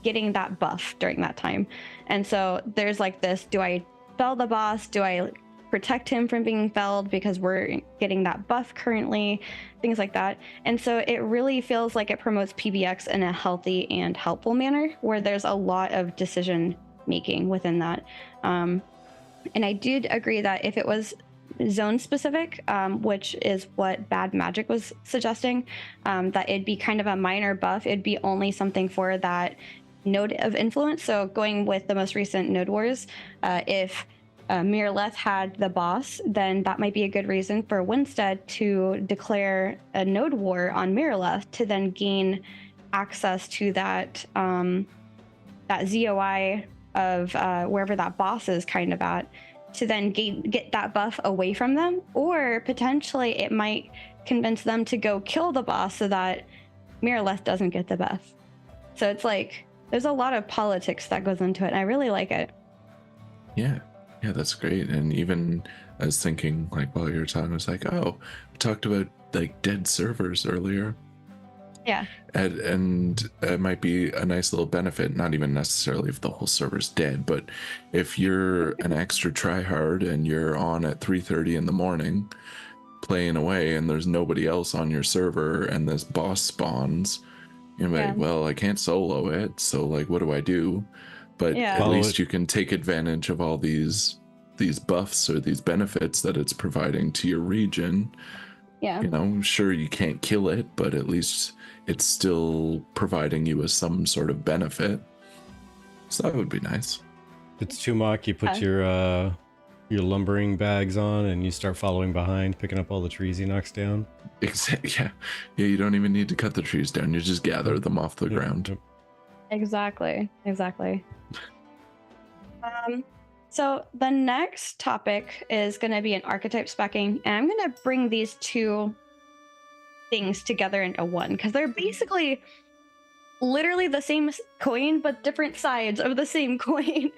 getting that buff during that time. And so there's like this, do I fell the boss? Do I protect him from being felled because we're getting that buff currently? Things like that. And so it really feels like it promotes PvX in a healthy and helpful manner, where there's a lot of decision making within that. And I did agree that if it was zone specific, which is what Bad Magic was suggesting, that it'd be kind of a minor buff. It'd be only something for that node of influence. So going with the most recent Node Wars, if Miraleth had the boss, then that might be a good reason for Winstead to declare a node war on Miraleth, to then gain access to that that ZOI of wherever that boss is kind of at, to then get that buff away from them. Or potentially it might convince them to go kill the boss so that Miraleth doesn't get the buff. So it's like there's a lot of politics that goes into it, and I really like it. Yeah, that's great. And even I was thinking, like, while you were talking, I was like, oh, we talked about like dead servers earlier. Yeah. And it might be a nice little benefit, not even necessarily if the whole server's dead, but if you're an extra tryhard and you're on at 3:30 in the morning playing away and there's nobody else on your server and this boss spawns, you're like, well, I can't solo it, so like, what do I do? But at least you can take advantage of all these buffs or these benefits that it's providing to your region. Yeah. You know, sure, you can't kill it, but at least it's still providing you with some sort of benefit. So that would be nice. It's Tumok, you put your lumbering bags on and you start following behind, picking up all the trees he knocks down. Exactly. Yeah, you don't even need to cut the trees down. You just gather them off the ground. Exactly. So the next topic is going to be an archetype speccing, and I'm going to bring these two things together into one because they're basically literally the same coin but different sides of the same coin.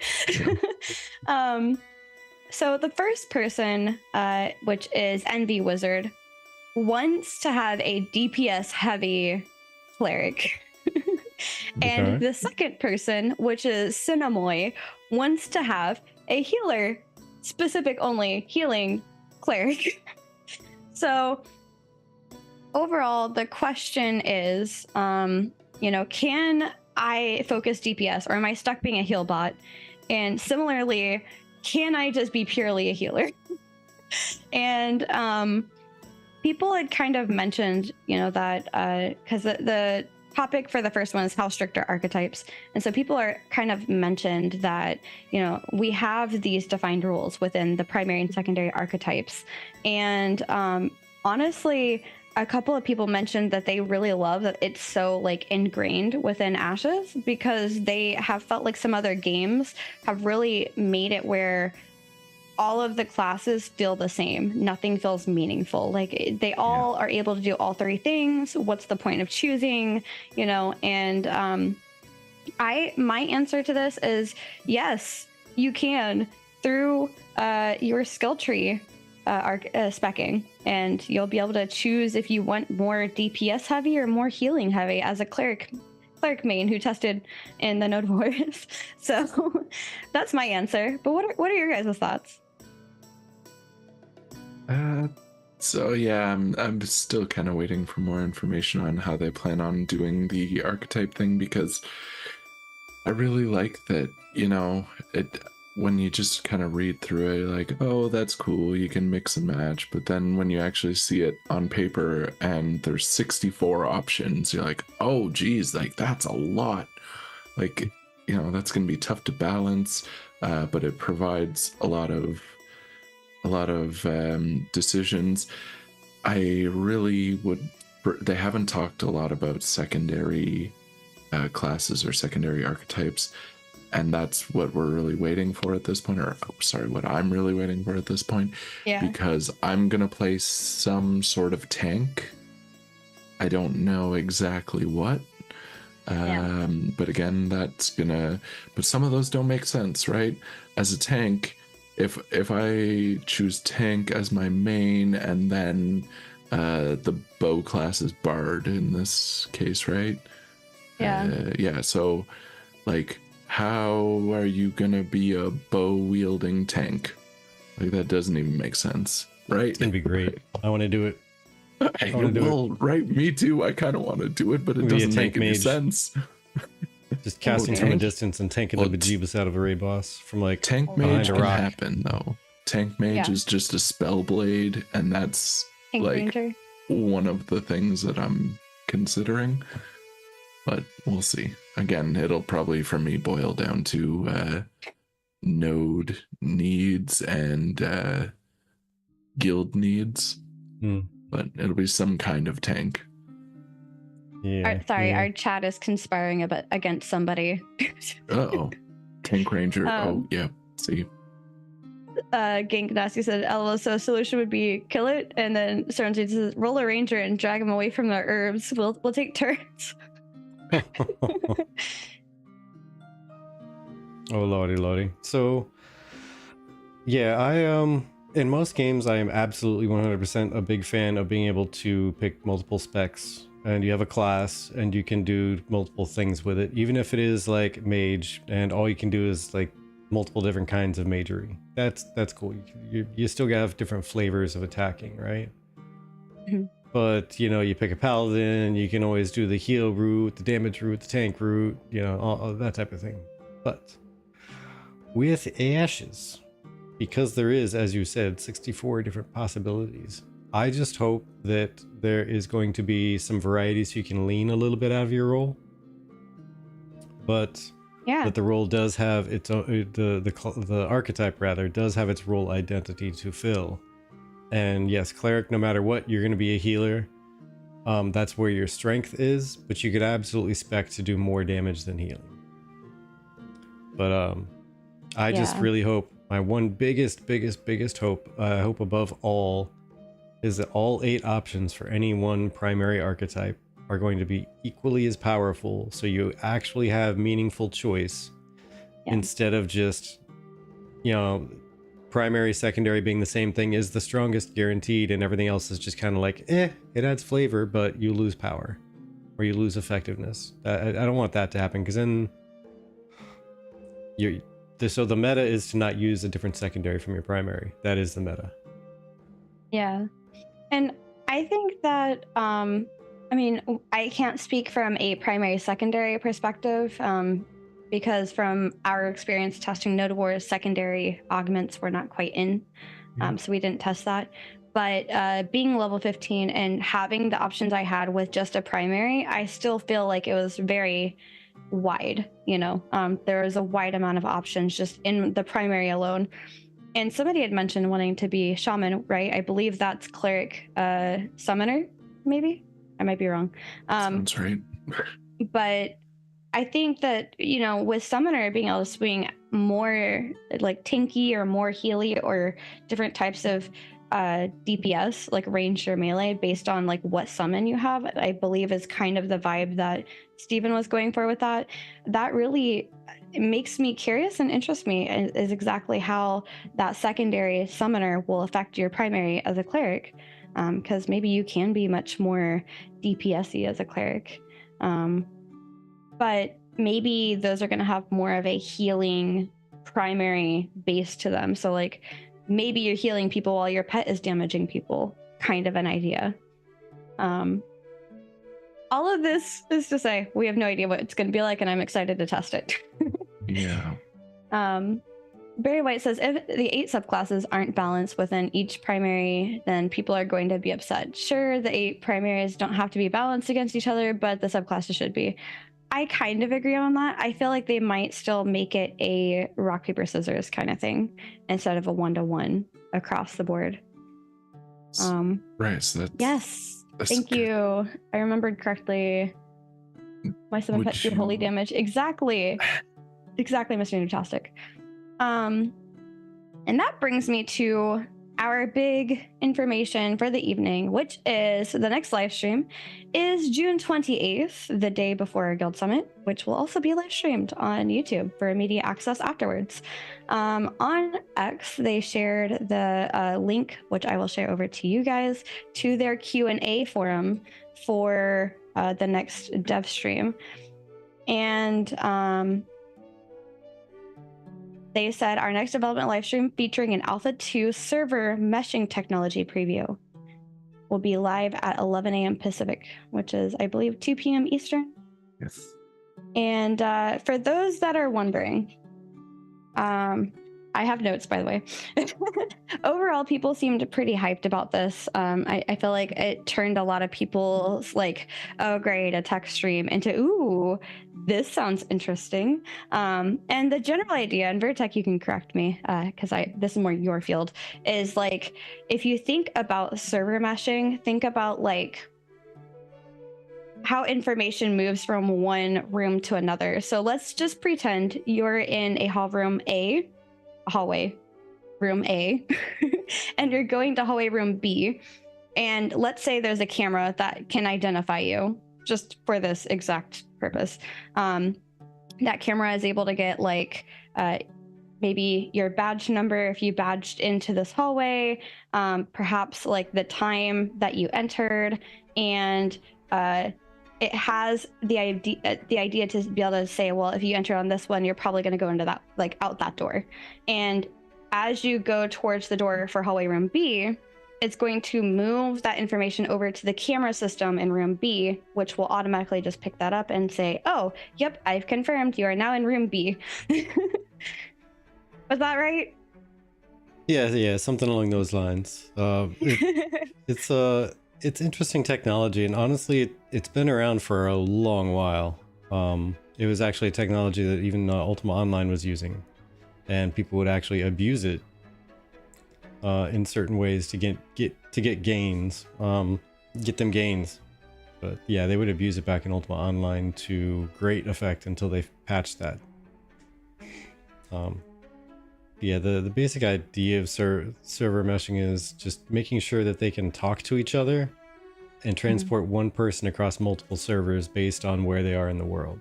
So the first person, which is Envy Wizard, wants to have a DPS heavy cleric. And the second person, which is Cinemoy, wants to have a healer, specific only healing cleric. So overall, the question is, can I focus DPS or am I stuck being a heal bot? And similarly, can I just be purely a healer? And people had kind of mentioned, that because the topic for the first one is how strict are archetypes. And so people are kind of mentioned that, we have these defined rules within the primary and secondary archetypes. And honestly, a couple of people mentioned that they really love that it's so like ingrained within Ashes, because they have felt like some other games have really made it where all of the classes feel the same. Nothing feels meaningful. Like they all are able to do all three things. What's the point of choosing, and my answer to this is yes, you can through your skill tree speccing, and you'll be able to choose if you want more DPS heavy or more healing heavy as a cleric main who tested in the Node Wars. So that's my answer. But what are your guys' thoughts? So yeah, I'm still kind of waiting for more information on how they plan on doing the archetype thing, because I really like that, when you just kind of read through it, like, oh, that's cool, you can mix and match, but then when you actually see it on paper and there's 64 options, you're like, oh geez, like that's a lot. Like, that's gonna be tough to balance, but it provides a lot of decisions. I really would. They haven't talked a lot about secondary classes or secondary archetypes, and that's what we're really waiting for at this point. What I'm really waiting for at this point. Yeah. Because I'm gonna play some sort of tank. I don't know exactly what. But again, but some of those don't make sense, right? As a tank, if I choose tank as my main, and then the bow class is bard in this case, right? Yeah. So, like, how are you gonna be a bow wielding tank? Like, that doesn't even make sense, right? It's gonna be great. I want to do it. Right, me too. I kind of want to do it, but it doesn't make any sense. Just casting from a distance and tanking the bejeebus out of a raid boss from like tank mage can happen though. Tank mage is just a spell blade, and that's tank like ranger. One of the things that I'm considering. But we'll see. Again, it'll probably for me boil down to node needs and guild needs. But it'll be some kind of tank. Yeah. Our chat is conspiring against somebody. Uh-oh. Tank ranger. Oh, yeah. See. Gank Nasty said, "LOL, so solution would be kill it," and then Serenity says, "Roll a ranger and drag him away from the herbs. We'll take turns." Oh lordy. So yeah, I in most games I am absolutely 100% a big fan of being able to pick multiple specs, and you have a class and you can do multiple things with it, even if it is like mage and all you can do is like multiple different kinds of magery. That's cool. You still have different flavors of attacking, right? Mm-hmm. But you know, you pick a paladin, you can always do the heal route, the damage route, the tank route, you know, all that type of thing. But with Ashes, because there is, as you said, 64 different possibilities, I just hope that there is going to be some variety so you can lean a little bit out of your role. But yeah, that the role does have its own, the archetype rather does have its role identity to fill. And yes, cleric, no matter what, you're going to be a healer. That's where your strength is, but you could absolutely spec to do more damage than healing. But I just really hope, my one biggest hope, I hope above all, is that all 8 options for any one primary archetype are going to be equally as powerful, so you actually have meaningful choice instead of just, you know, primary, secondary being the same thing is the strongest guaranteed, and everything else is just kind of like, it adds flavor, but you lose power or you lose effectiveness. I don't want that to happen, because then so the meta is to not use a different secondary from your primary. That is the meta. Yeah. And I think that, I mean, I can't speak from a primary secondary perspective, because from our experience testing Node Wars, secondary augments were not quite in, so we didn't test that. But being level 15 and having the options I had with just a primary, I still feel like it was very wide, you know. There was a wide amount of options just in the primary alone. And somebody had mentioned wanting to be shaman, right? I believe that's cleric, summoner, maybe? I might be wrong. Sounds right. But I think that, you know, with summoner being able to swing more like tanky or more healy or different types of DPS, like range or melee, based on like what summon you have, I believe is kind of the vibe that Steven was going for with that. That really makes me curious and interests me, is exactly how that secondary summoner will affect your primary as a cleric, because maybe you can be much more DPS-y as a cleric, but maybe those are going to have more of a healing primary base to them. So like maybe you're healing people while your pet is damaging people, kind of an idea. All of this is to say, we have no idea what it's going to be like, and I'm excited to test it. Yeah. Barry White says, if the 8 subclasses aren't balanced within each primary, then people are going to be upset. Sure, the 8 primaries don't have to be balanced against each other, but the subclasses should be. I kind of agree on that. I feel like they might still make it a rock, paper, scissors kind of thing instead of a 1-to-1 across the board. Right. So that's, yes. that's Thank you. I remembered correctly. My summon pet do holy damage. Exactly. Exactly, Mr. Newtastic. And that brings me to our big information for the evening, which is the next live stream is June 28th, the day before our Guild Summit, which will also be live streamed on YouTube for immediate access afterwards. On X, they shared the link, which I will share over to you guys, to their Q&A forum for the next dev stream. And they said our next development live stream featuring an Alpha 2 server meshing technology preview will be live at 11 a.m. Pacific, which is, I believe, 2 p.m. Eastern. Yes. And for those that are wondering, I have notes, by the way. Overall, people seemed pretty hyped about this. I feel like it turned a lot of people's like, oh, great, a tech stream into, ooh, this sounds interesting. And the general idea, and Vertec, you can correct me, because this is more your field, is like, if you think about server meshing, think about like how information moves from one room to another. So let's just pretend you're in a hall room A, a hallway, room A and you're going to hallway room B, and let's say there's a camera that can identify you just for this exact purpose. That camera is able to get like maybe your badge number if you badged into this hallway, perhaps like the time that you entered, and it has the idea to be able to say, well, if you enter on this one, you're probably going to go into that, like out that door. And as you go towards the door for hallway room B, it's going to move that information over to the camera system in room B, which will automatically just pick that up and say, oh, yep, I've confirmed you are now in room B. Was that right? Yeah, something along those lines. It's interesting technology, and honestly, it's been around for a long while. It was actually a technology that even Ultima Online was using, and people would actually abuse it in certain ways to get gains, get them gains. But yeah, they would abuse it back in Ultima Online to great effect until they patched that. Yeah, the basic idea of server meshing is just making sure that they can talk to each other and transport one person across multiple servers based on where they are in the world.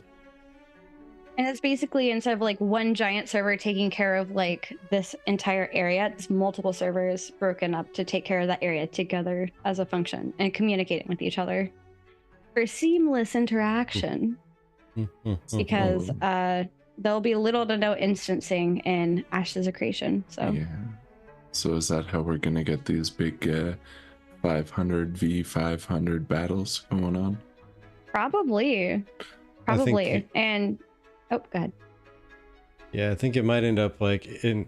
And it's basically, instead of like one giant server taking care of like this entire area, it's multiple servers broken up to take care of that area together as a function and communicating with each other for seamless interaction. Because there'll be little to no instancing in AshesofCreation. So yeah. So is that how we're gonna get these big 500 v 500 battles going on? Probably. And oh, go ahead. Yeah, I think it might end up like, in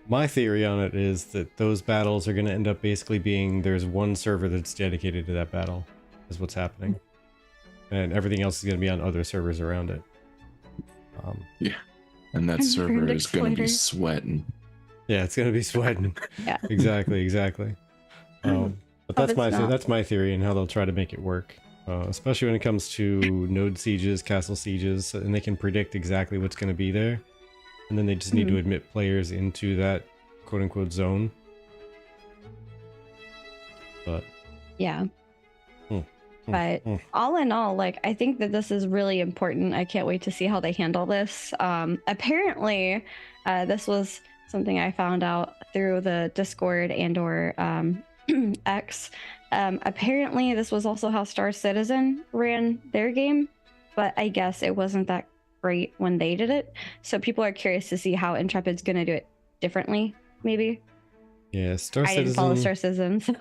my theory on it is that those battles are going to end up basically being, there's one server that's dedicated to that battle is what's happening, and everything else is going to be on other servers around it. Yeah, and that server is going to be sweating. Yeah, it's going to be sweating. Yeah, exactly. But that's my theory and how they'll try to make it work. Especially when it comes to node sieges, castle sieges, and they can predict exactly what's going to be there. And then they just need to admit players into that quote-unquote zone. But yeah. But all in all, like, I think that this is really important. I can't wait to see how they handle this. Apparently, this was something I found out through the Discord and/or X. Apparently, this was also how Star Citizen ran their game, but I guess it wasn't that great when they did it. So people are curious to see how Intrepid's going to do it differently, maybe. Yeah, Star Citizen. I didn't follow Star Citizen, so.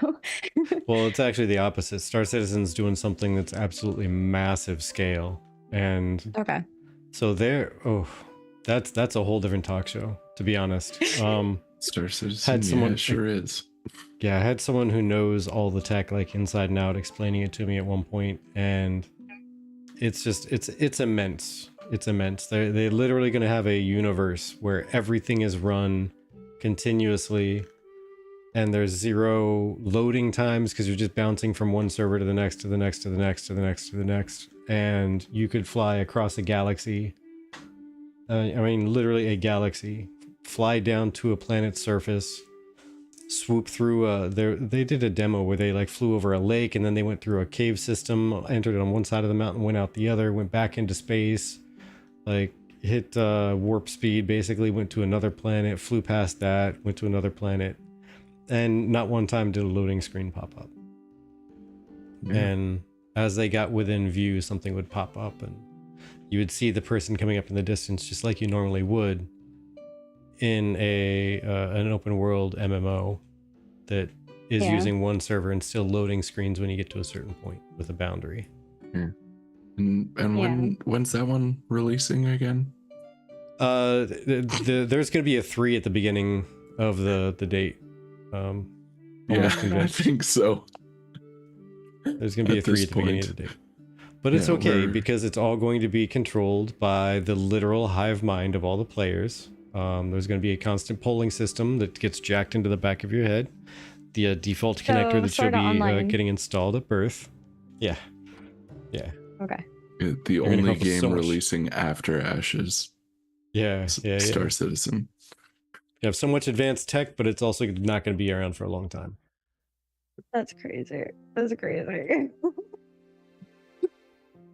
Well, it's actually the opposite. Star Citizen's doing something that's absolutely massive scale, and okay. So that's a whole different talk show, to be honest. Star Citizen, had someone, sure is. Yeah, I had someone who knows all the tech like inside and out explaining it to me at one point, and it's just it's immense. It's immense. They're literally going to have a universe where everything is run continuously, and there's zero loading times because you're just bouncing from one server to the next, to the next, to the next, to the next, to the next, and you could fly across a galaxy. I mean, literally a galaxy. Fly down to a planet's surface. Swoop through they did a demo where they like flew over a lake, and then they went through a cave system, entered on one side of the mountain, went out the other, went back into space, like hit warp speed, basically went to another planet, flew past that, went to another planet, and not one time did a loading screen pop up. Yeah. And as they got within view, something would pop up and you would see the person coming up in the distance just like you normally would in an open world MMO that is using one server and still loading screens when you get to a certain point with a boundary. Yeah. And when's that one releasing again? There's going to be a 3 at the beginning of the date. Yeah, I think so. There's going to be a 3 at the beginning of the date. But it's okay because it's all going to be controlled by the literal hive mind of all the players. There's going to be a constant polling system that gets jacked into the back of your head. The default connector that should be getting installed at birth. Yeah. Okay. The only game releasing after Ashes. Yeah. Star Citizen. You have so much advanced tech, but it's also not going to be around for a long time. That's crazy. That's crazy.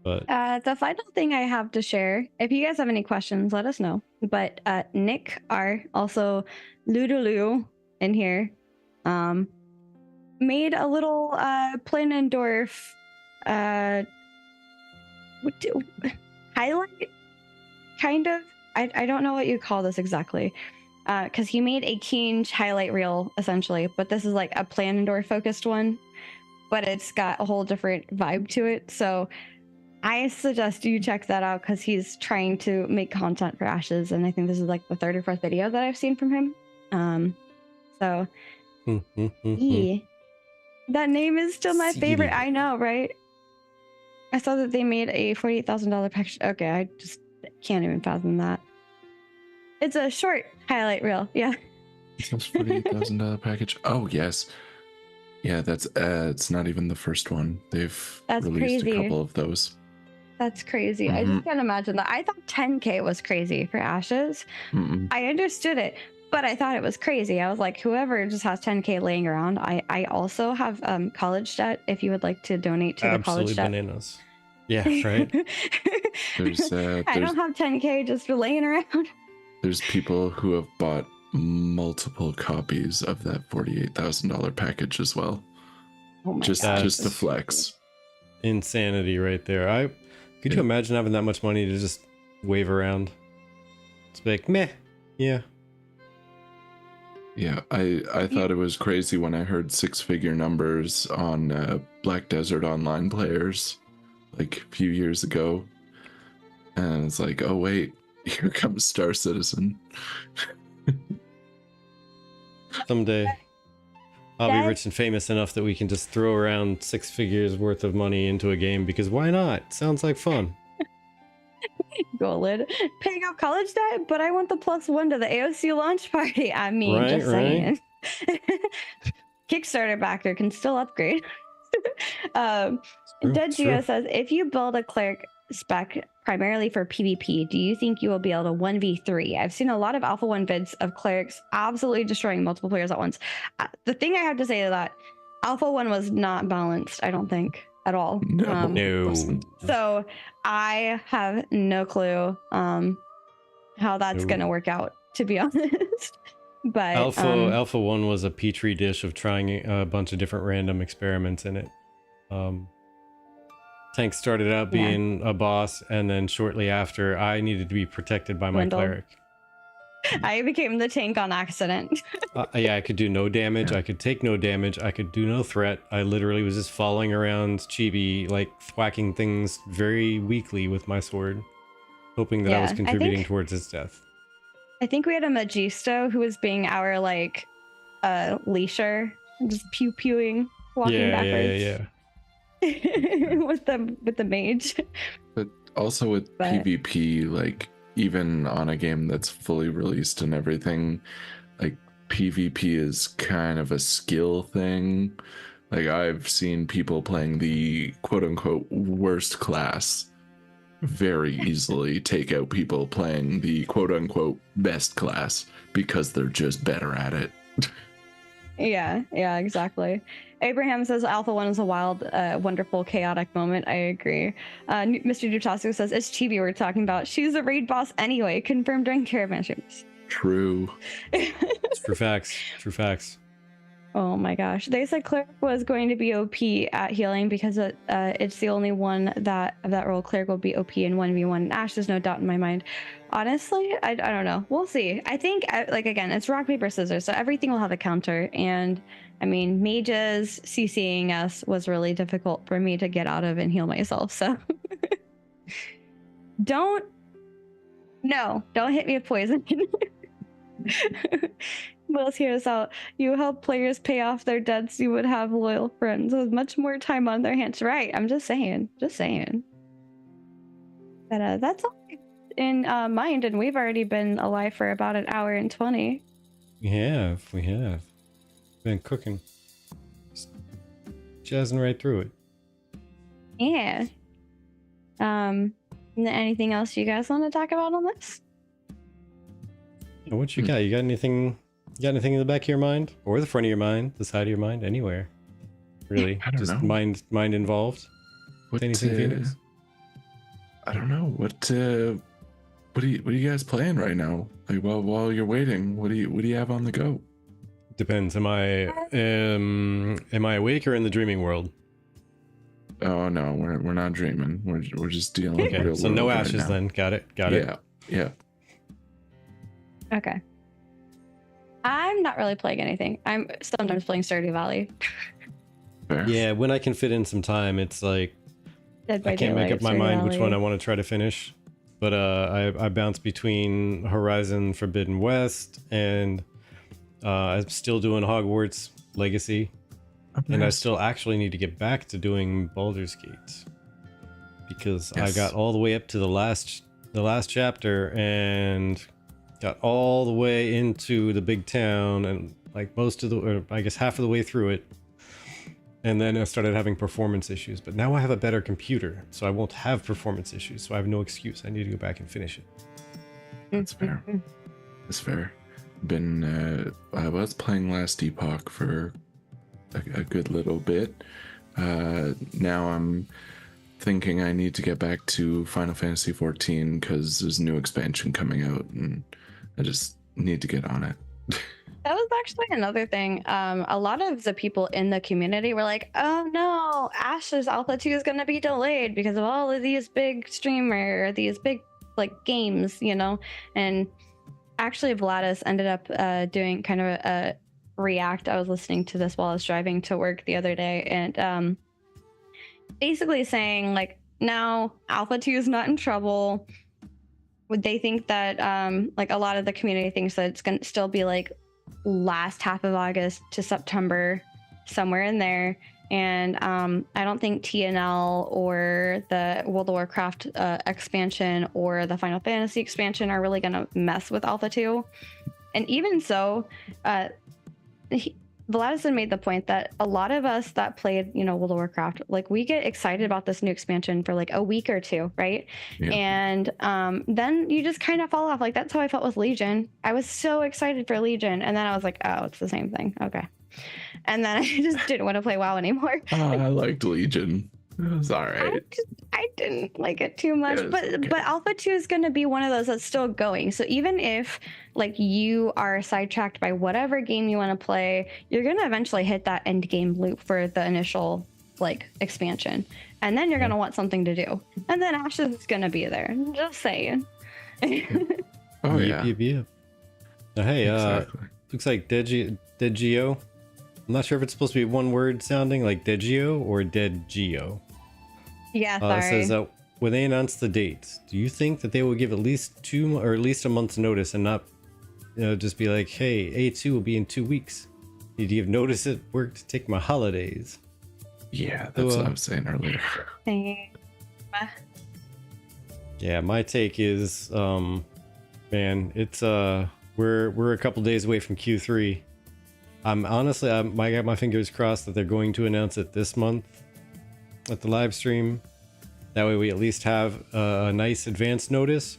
But the final thing I have to share, if you guys have any questions, let us know. But Nick R, also Ludulu in here, made a little Planendorf highlight, kind of. I don't know what you call this exactly, because he made a Keen highlight reel essentially, but this is like a Planendorf focused one, but it's got a whole different vibe to it. So I suggest you check that out because he's trying to make content for Ashes, and I think this is like the third or fourth video that I've seen from him. So yeah, that name is still my favorite. I know, right? I saw that they made a $48,000 package. Okay, I just can't even fathom that. It's a short highlight reel. Yeah. It's a $48,000 package. Oh yes. Yeah, that's it's not even the first one. They've released a couple of those. That's crazy. I just can't imagine that. I thought 10K was crazy for Ashes. I understood it, but I thought it was crazy. I was like, whoever just has 10K laying around. I also have college debt if you would like to donate to the college debt. Absolutely bananas. Yeah, right. I don't have 10K just for laying around. There's people who have bought multiple copies of that $48,000 package as well. Oh my just to flex. Insanity right there. Could you imagine having that much money to just wave around? It's like, meh, yeah. Yeah, I thought it was crazy when I heard six-figure numbers on Black Desert Online players like a few years ago. And it's like, oh wait, here comes Star Citizen. Someday I'll be rich and famous enough that we can just throw around 6 figures worth of money into a game, because why not? Sounds like fun. Golden, paying off college debt, but I want the +1 to the AOC launch party. I mean, right, just saying. Kickstarter backer can still upgrade. Dead Geo says, if you build a cleric spec primarily for PvP, do you think you will be able to 1v3? I've seen a lot of Alpha 1 vids of clerics absolutely destroying multiple players at once. The thing I have to say to that, Alpha 1 was not balanced, I don't think, at all. No. So I have no clue how that's going to work out, to be honest. But Alpha 1 was a petri dish of trying a bunch of different random experiments in it. Tank started out being a boss, and then shortly after, I needed to be protected by my cleric. I became the tank on accident. Yeah, I could do no damage. I could take no damage. I could do no threat. I literally was just following around Chibi, like whacking things very weakly with my sword, hoping that I was contributing towards his death. I think we had a Magisto who was being our like leasher, just pew-pewing, walking backwards. Yeah. with the mage. But also with PvP, like even on a game that's fully released and everything, like PvP is kind of a skill thing. Like I've seen people playing the quote-unquote worst class very easily take out people playing the quote-unquote best class because they're just better at it. Yeah, exactly. Abraham says Alpha 1 is a wild, wonderful, chaotic moment. I agree. Mr. Dutasu says it's Chibi we're talking about. She's a raid boss anyway, confirmed during caravan streams. True. True facts. Oh my gosh. They said Cleric was going to be OP at healing because it's the only one that of that role Cleric will be OP in 1v1. Ash, there's no doubt in my mind. Honestly, I don't know. We'll see. I think, like, again, it's rock, paper, scissors, so everything will have a counter. And, I mean, mages CCing us was really difficult for me to get out of and heal myself, so... Don't hit me with poison. Will's hear us out. You help players pay off their debts. You would have loyal friends with much more time on their hands. Right. I'm just saying. But that's all in mind, and we've already been alive for about an hour and 20. We have. Been cooking. Just jazzing right through it. Yeah. Anything else you guys want to talk about on this? What you got? You got anything? You got anything in the back of your mind, or the front of your mind, the side of your mind, anywhere? Really, I don't just know. mind involved. What, Anything, Phoenix? I don't know. What are you guys playing right now? Like while you're waiting, what do you have on the go? Depends. Am I awake or in the dreaming world? Oh no, we're not dreaming. We're just dealing with Okay, real so no world right ashes now. then. Got it. Got it. Yeah. Okay. I'm not really playing anything. I'm sometimes playing Stardew Valley. Fair. Yeah, when I can fit in some time, it's like Dead by I can't make Daylight, up my Stardew mind which one I Valley. want to try to finish. But I bounce between Horizon Forbidden West and I'm still doing Hogwarts Legacy. Oh, And I nice. still actually need to get back to doing Baldur's Gate. Because I Yes. got all the way up to the last chapter and got all the way into the big town and like most of the, or I guess half of the way through it. And then I started having performance issues. But now I have a better computer, so I won't have performance issues. So I have no excuse. I need to go back and finish it. That's fair. That's fair. I was playing Last Epoch for a good little bit. Now I'm thinking I need to get back to Final Fantasy 14 because there's a new expansion coming out, and I just need to get on it. That was actually another thing. A lot of the people in the community were like, "Oh no, Ashes Alpha 2 is going to be delayed because of all of these big these big like games, you know." And actually, Vladis ended up doing kind of a react. I was listening to this while I was driving to work the other day, and basically saying like, "No, Alpha 2 is not in trouble." Would they think that like a lot of the community thinks that it's going to still be like last half of August to September, somewhere in there. And I don't think TNL or the World of Warcraft expansion or the Final Fantasy expansion are really going to mess with Alpha 2. And even so, Vladison made the point that a lot of us that played, World of Warcraft, like we get excited about this new expansion for like a week or two, right? Yeah. And then you just kind of fall off. Like that's how I felt with Legion. I was so excited for Legion, and then I was like, oh, it's the same thing. Okay. And then I just didn't want to play WoW anymore. I liked Legion. It was all right. I didn't like it too much, It was but okay. but Alpha 2 is going to be one of those that's still going. So even if like you are sidetracked by whatever game you want to play, you're going to eventually hit that end game loop for the initial like expansion, and then you're going to want something to do, and then Ashes is going to be there. Just saying. Oh yeah. Yep. Now, hey, Exactly. looks like Dead Geo. I'm not sure if it's supposed to be one word sounding like Dead Geo or Dead Geo. Yeah, It sorry. says when they announce the dates, do you think that they will give at least a month's notice and not, just be like, hey, A2 will be in 2 weeks. Need to give notice at work to take my holidays. Yeah, that's what I was saying earlier. Yeah, my take is, man, it's we're a couple days away from Q3. I'm honestly, I got my fingers crossed that they're going to announce it this month at the live stream. That way we at least have a nice advance notice.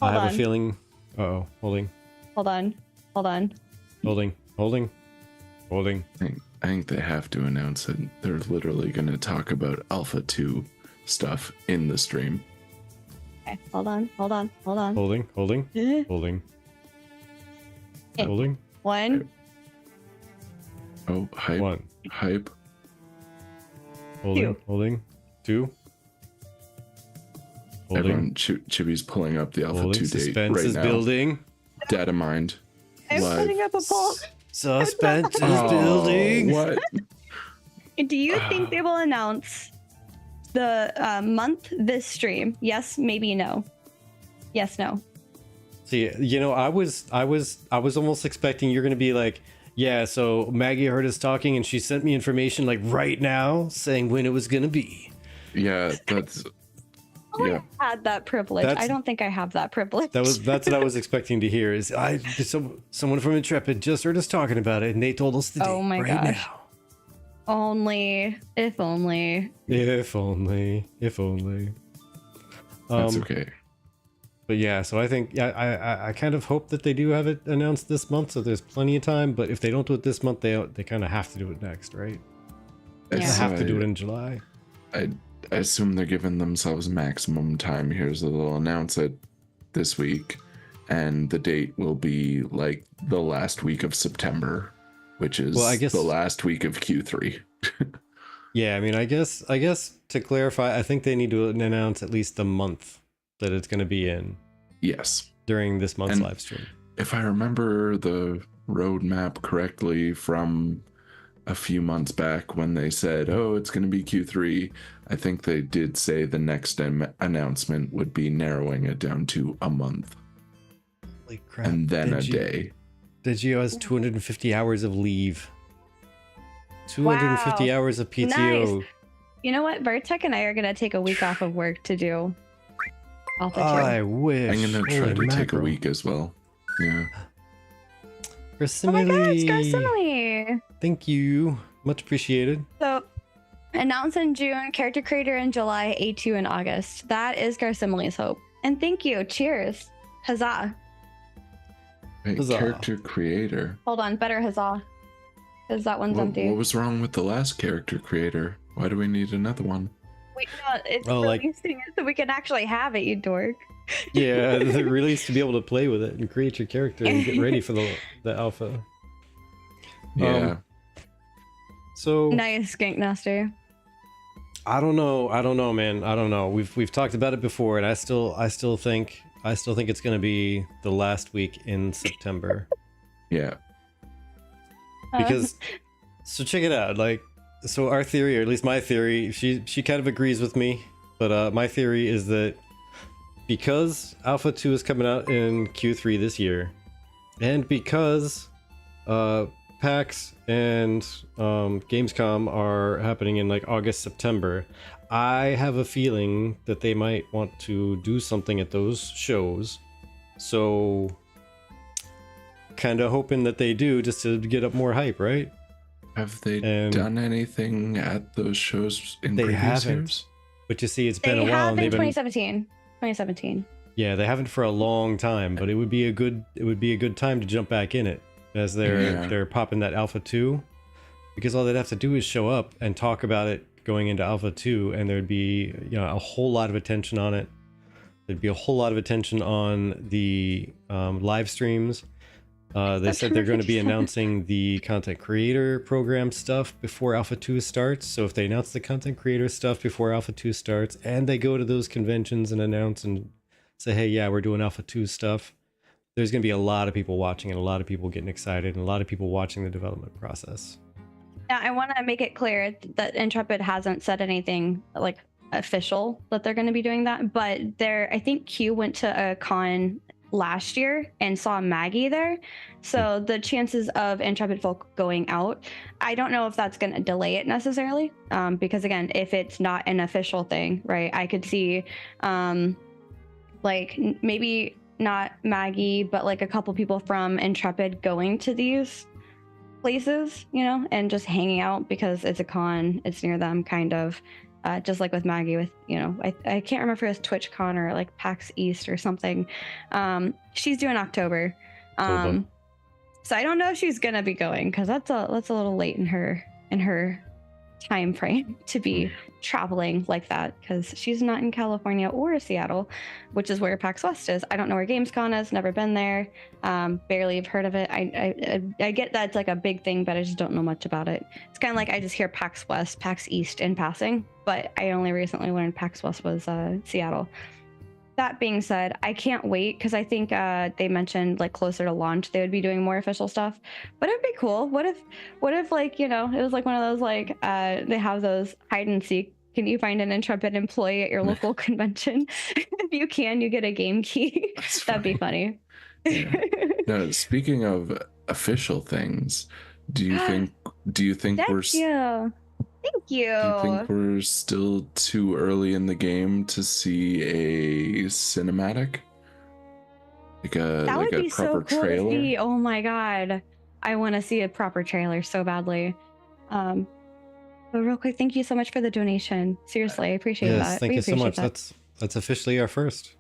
Hold I have on. a feeling. Uh-oh, holding. Hold on. I think they have to announce it. They're literally going to talk about Alpha 2 stuff in the stream. Okay, hold on. Holding. Eh. Holding. Okay. Holding. 1. Oh, hype. One. Hype. Holding. Two. Holding. 2. Holding. Everyone, Chibi's pulling up the Alpha Holding. 2 date Suspense right is now. building. Data mined. I'm Live. putting up a poll. Suspense is Oh, building. What? Do you think they will announce the month this stream? Yes, maybe no. Yes, no. See, I was almost expecting you're gonna be like, yeah, so Maggie heard us talking and she sent me information like right now saying when it was gonna be. Yeah, that's. Yeah. I had that privilege. That's- I don't think I have that privilege. That's what I was expecting to hear. Is someone from Intrepid just heard us talking about it and they told us the date Oh my right gosh. now. If only. If only. That's okay. But yeah, so I think I kind of hope that they do have it announced this month, so there's plenty of time. But if they don't do it this month, they kind of have to do it next, right? They have to do it in July. I assume they're giving themselves maximum time here, so they'll announce it this week, and the date will be like the last week of September, which is the last week of Q3. Yeah, I mean, I guess to clarify, I think they need to announce at least the month that it's going to be in. Yes. During this month's live stream. If I remember the roadmap correctly from a few months back when they said, oh, it's going to be Q3, I think they did say the next announcement would be narrowing it down to a month. Holy crap. And then a day. Digio has 250 hours of leave. 250 hours of PTO. Nice. You know what? Vertec and I are going to take a week off of work to do Alpha 2. I wish. I'm going to try to take a week as well. Yeah. Garcimile. Oh my gosh, Garcimile. Thank you. Much appreciated. So, announce in June, character creator in July, A2 in August. That is Garcimile's hope. And thank you. Cheers. Huzzah. Wait, Huzzah. Character creator. Hold on, better huzzah. Because that one's empty. What was wrong with the last character creator? Why do we need another one? Wait, no, it's releasing it so we can actually have it, you dork. Yeah, the release to be able to play with it and create your character and get ready for the alpha. Yeah. So nice, Skink Master. I don't know, man. I don't know. We've talked about it before, and I still think it's gonna be the last week in September. Yeah. Because so check it out, like, so our theory, or at least my theory, she kind of agrees with me, but my theory is that because Alpha 2 is coming out in Q3 this year, and because PAX and Gamescom are happening in like August, September, I have a feeling that they might want to do something at those shows. So kind of hoping that they do, just to get up more hype, right? Have they done anything at those shows in previous years? But you see, it's been a while. They have in 2017. Yeah, they haven't for a long time, but it would be a good time to jump back in it as they're popping that Alpha 2, because all they'd have to do is show up and talk about it going into Alpha 2, and there'd be a whole lot of attention on it. There'd be a whole lot of attention on the live streams. They said they're going to be announcing the content creator program stuff before Alpha 2 starts. So if they announce the content creator stuff before Alpha 2 starts, and they go to those conventions and announce and say, hey, yeah, we're doing Alpha 2 stuff, there's going to be a lot of people watching and a lot of people getting excited and a lot of people watching the development process. Now, I want to make it clear that Intrepid hasn't said anything like official that they're going to be doing that, but I think Q went to a con last year and saw Maggie there, so the chances of Intrepid folk going out, I don't know if that's going to delay it necessarily, because again, if it's not an official thing, right, I could see like maybe not Maggie, but like a couple people from Intrepid going to these places, and just hanging out because it's a con, it's near them, kind of. Just like with Maggie, with I can't remember if it was TwitchCon or like PAX East or something. She's due in October, so I don't know if she's gonna be going, because that's a little late in her time frame to be traveling like that, because she's not in California or Seattle, which is where PAX West is. I don't know where Gamescom is, never been there, barely have heard of it. I get that it's like a big thing, but I just don't know much about it. It's kind of like I just hear PAX West, PAX East in passing, but I only recently learned PAX West was Seattle. That being said, I can't wait, because I think they mentioned like closer to launch they would be doing more official stuff. But it'd be cool. What if like it was like one of those like they have those hide and seek. Can you find an Intrepid employee at your local convention? If you can, you get a game key. That'd be funny. Yeah. Now, speaking of official things, do you think we're? Thank you. Do you think we're still too early in the game to see a cinematic? Like a proper trailer? To see. Oh my god. I want to see a proper trailer so badly. But real quick, thank you so much for the donation. Seriously, I appreciate that. Thank you so much. That's officially our first.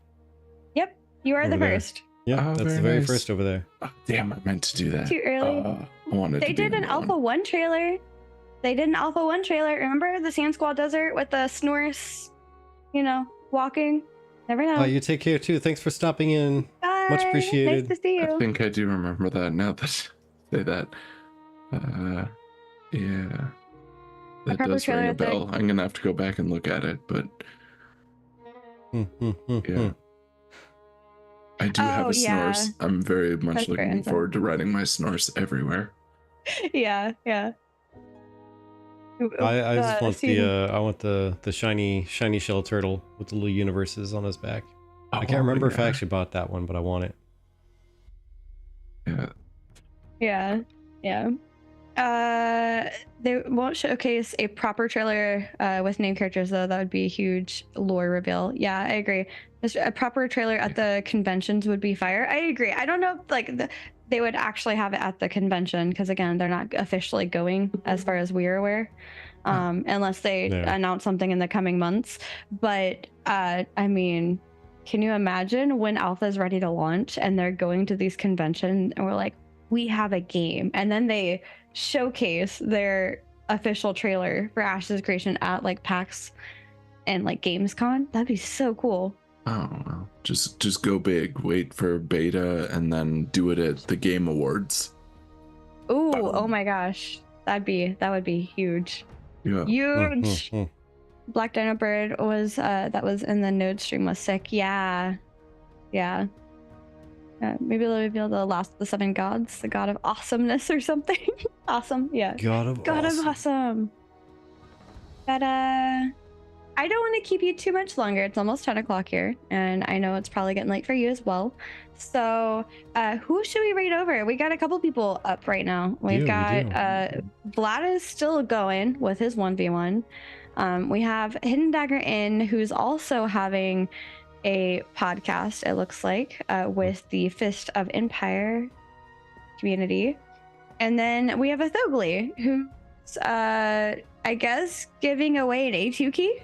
You are the Over there. first. Yeah, Oh, that's the very very nice. first over there. Oh, damn, I meant to do that. Too early. I wanted They to did be an number Alpha one. 1 trailer. They did an Alpha 1 trailer. Remember the Sand Squall Desert with the Snorse, walking? Never know. You take care too. Thanks for stopping in. Bye. Much appreciated. Nice to see I you. think I do remember that now that you say that. Yeah. That proper does ring trailer a at the- bell. I'm gonna have to go back and look at it, but yeah. I do have Oh, a yeah. Snorse. I'm very much That's looking fair. forward to riding my Snorse everywhere. Yeah. I just want see- I want the shiny shell turtle with the little universes on his back. I can't Oh, remember if I yeah. actually bought that one, but I want it. Yeah. They won't showcase a proper trailer with named characters though. That would be a huge lore reveal. Yeah, I agree. A proper trailer at the conventions would be fire. I agree. I don't know if they would actually have it at the convention because again, they're not officially going as far as we're aware, unless they announce something in the coming months. But I mean, can you imagine when Alpha is ready to launch and they're going to these conventions and we're like, we have a game, and then they showcase their official trailer for AshesofCreation at like PAX and like Gamescom? That'd be so cool. Oh well. Just go big. Wait for beta and then do it at the Game Awards. Ooh, oh my gosh. That would be huge. Yeah. Huge. Black Dino Bird was that was in the node stream was sick. Yeah. Maybe they'll reveal the last of the 7 gods, the god of awesomeness or something. Awesome, yeah. God of awesome. But I don't want to keep you too much longer. It's almost 10 o'clock here, and I know it's probably getting late for you as well. So who should we raid over? We got a couple people up right now. We've got Vlad is still going with his 1v1. We have Hidden Dagger Inn, who's also having a podcast, it looks like, with the Fist of Empire community. And then we have a Thogli, who's, I guess, giving away an A2 key?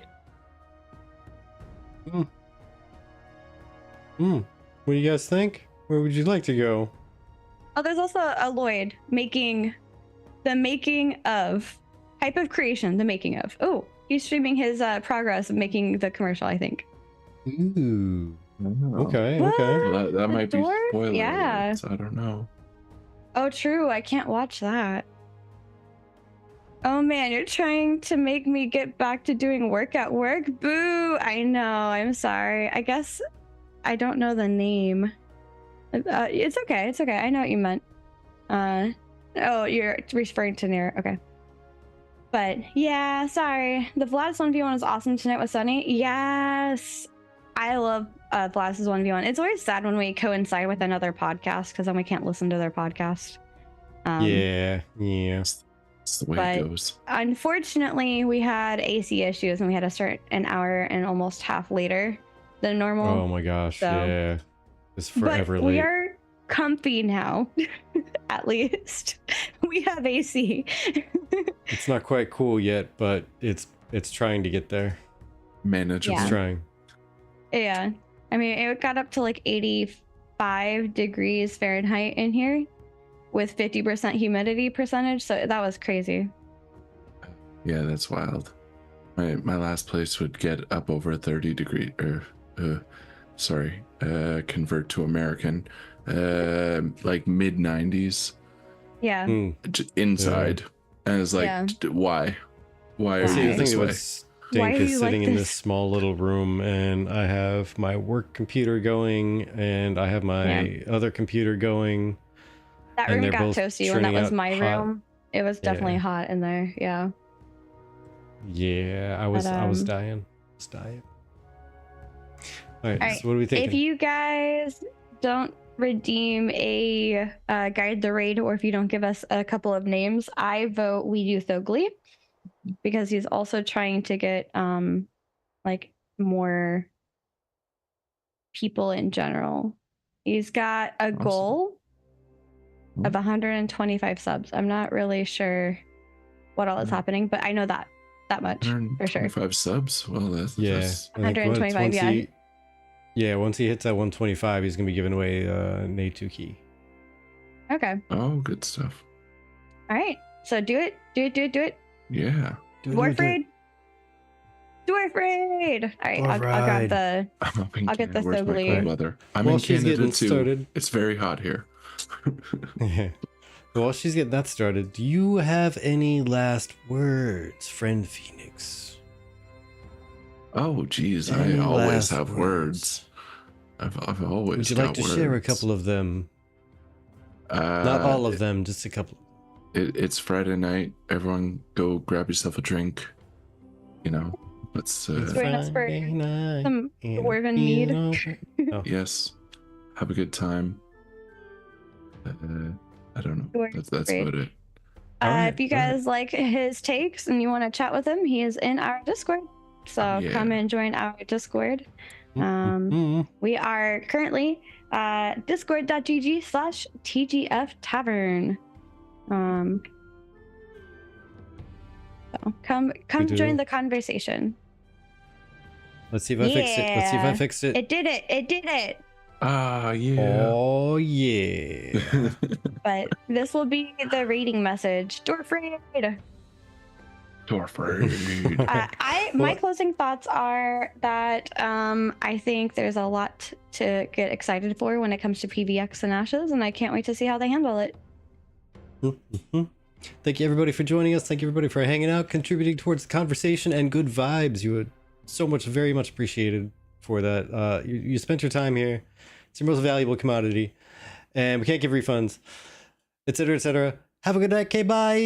What do you guys think? Where would you like to go? Oh, there's also a Lloyd making of Type of Creation, the making of. Oh, he's streaming his progress of making the commercial, I think. Ooh. Oh. Okay. Well, that might be dwarf? spoiler Yeah. alerts, I don't know. Oh, true. I can't watch that. Oh man, you're trying to make me get back to doing work at work? Boo! I know. I'm sorry. I guess I don't know the name. It's okay. It's okay. I know what you meant. Oh, you're referring to Nir. Okay. But yeah, sorry. The Vlad's 1v1 is awesome tonight with Sunny. Yes. I love Vlad's 1v1. It's always sad when we coincide with another podcast because then we can't listen to their podcast. Yeah. It's the way it goes. Unfortunately, we had AC issues and we had to start an hour and almost half later than normal. Oh my gosh, So- yeah. It's forever But late. we are comfy now, at least. We have AC. It's not quite cool yet, but it's trying to get there. Manageable. It's trying. Yeah. I mean, it got up to like 85 degrees Fahrenheit in here with 50% humidity percentage. So that was crazy. Yeah, that's wild. My last place would get up over 30 degree convert to American, like mid 90s Yeah. inside. And it's like, Yeah. why Why? See, the this thing way? was Why stink are is you sitting like in this? this small little room, and I have my work computer going, and I have my other computer going. That And room they're got both toasty when that churning was out my hot- room. It was definitely Yeah. hot in there. Yeah. Yeah, I was dying. All right, so what are we thinking? If you guys don't redeem a guide the raid, or if you don't give us a couple of names, I vote we do Thogli because he's also trying to get like more people in general. He's got a Awesome. goal of 125 subs. I'm not really sure what all is happening, but I know that much for sure. 125 subs. Well, that's Yeah, that's I think, what, 125, yeah. Yeah, once he hits that 125, he's gonna be giving away an A2 key. Okay. Oh, good stuff. All right. So do it. Do it. Yeah. Dwarf raid. Dwarf raid. All right. I'll grab the. I'm up in I'll get the Canada. Where's my Thogly. cold weather? I'm While in she's Canada getting too. started. It's very hot here. While she's getting that started, do you have any last words, friend Phoenix? Oh, geez. Any I always last have words. I've always Would you got like to words. share a couple of them? Not all of them, just a couple. It's Friday night. Everyone go grab yourself a drink. You know, let's Join us for Friday night, some and dwarven mead. Oh. yes, have a good time. I don't know. Dwarf That's raid. about it. If you guys like his takes and you want to chat with him, he is in our Discord. So Yeah. come and join our Discord. We are currently discord.gg/TGF Tavern. So come join the conversation. Let's see if I fixed it. Let's see if I fixed it. It did it. Ah, yeah. Oh yeah. But this will be the rating message. Dwarf raid. Dwarf raid. My closing thoughts are that I think there's a lot to get excited for when it comes to PvX and Ashes, and I can't wait to see how they handle it. Thank you everybody for joining us. Thank you everybody for hanging out, contributing towards the conversation and good vibes. You would so much, very much appreciated for that. You spent your time here. It's your most valuable commodity, and we can't give refunds, etc., etc. Have a good night. Okay, bye.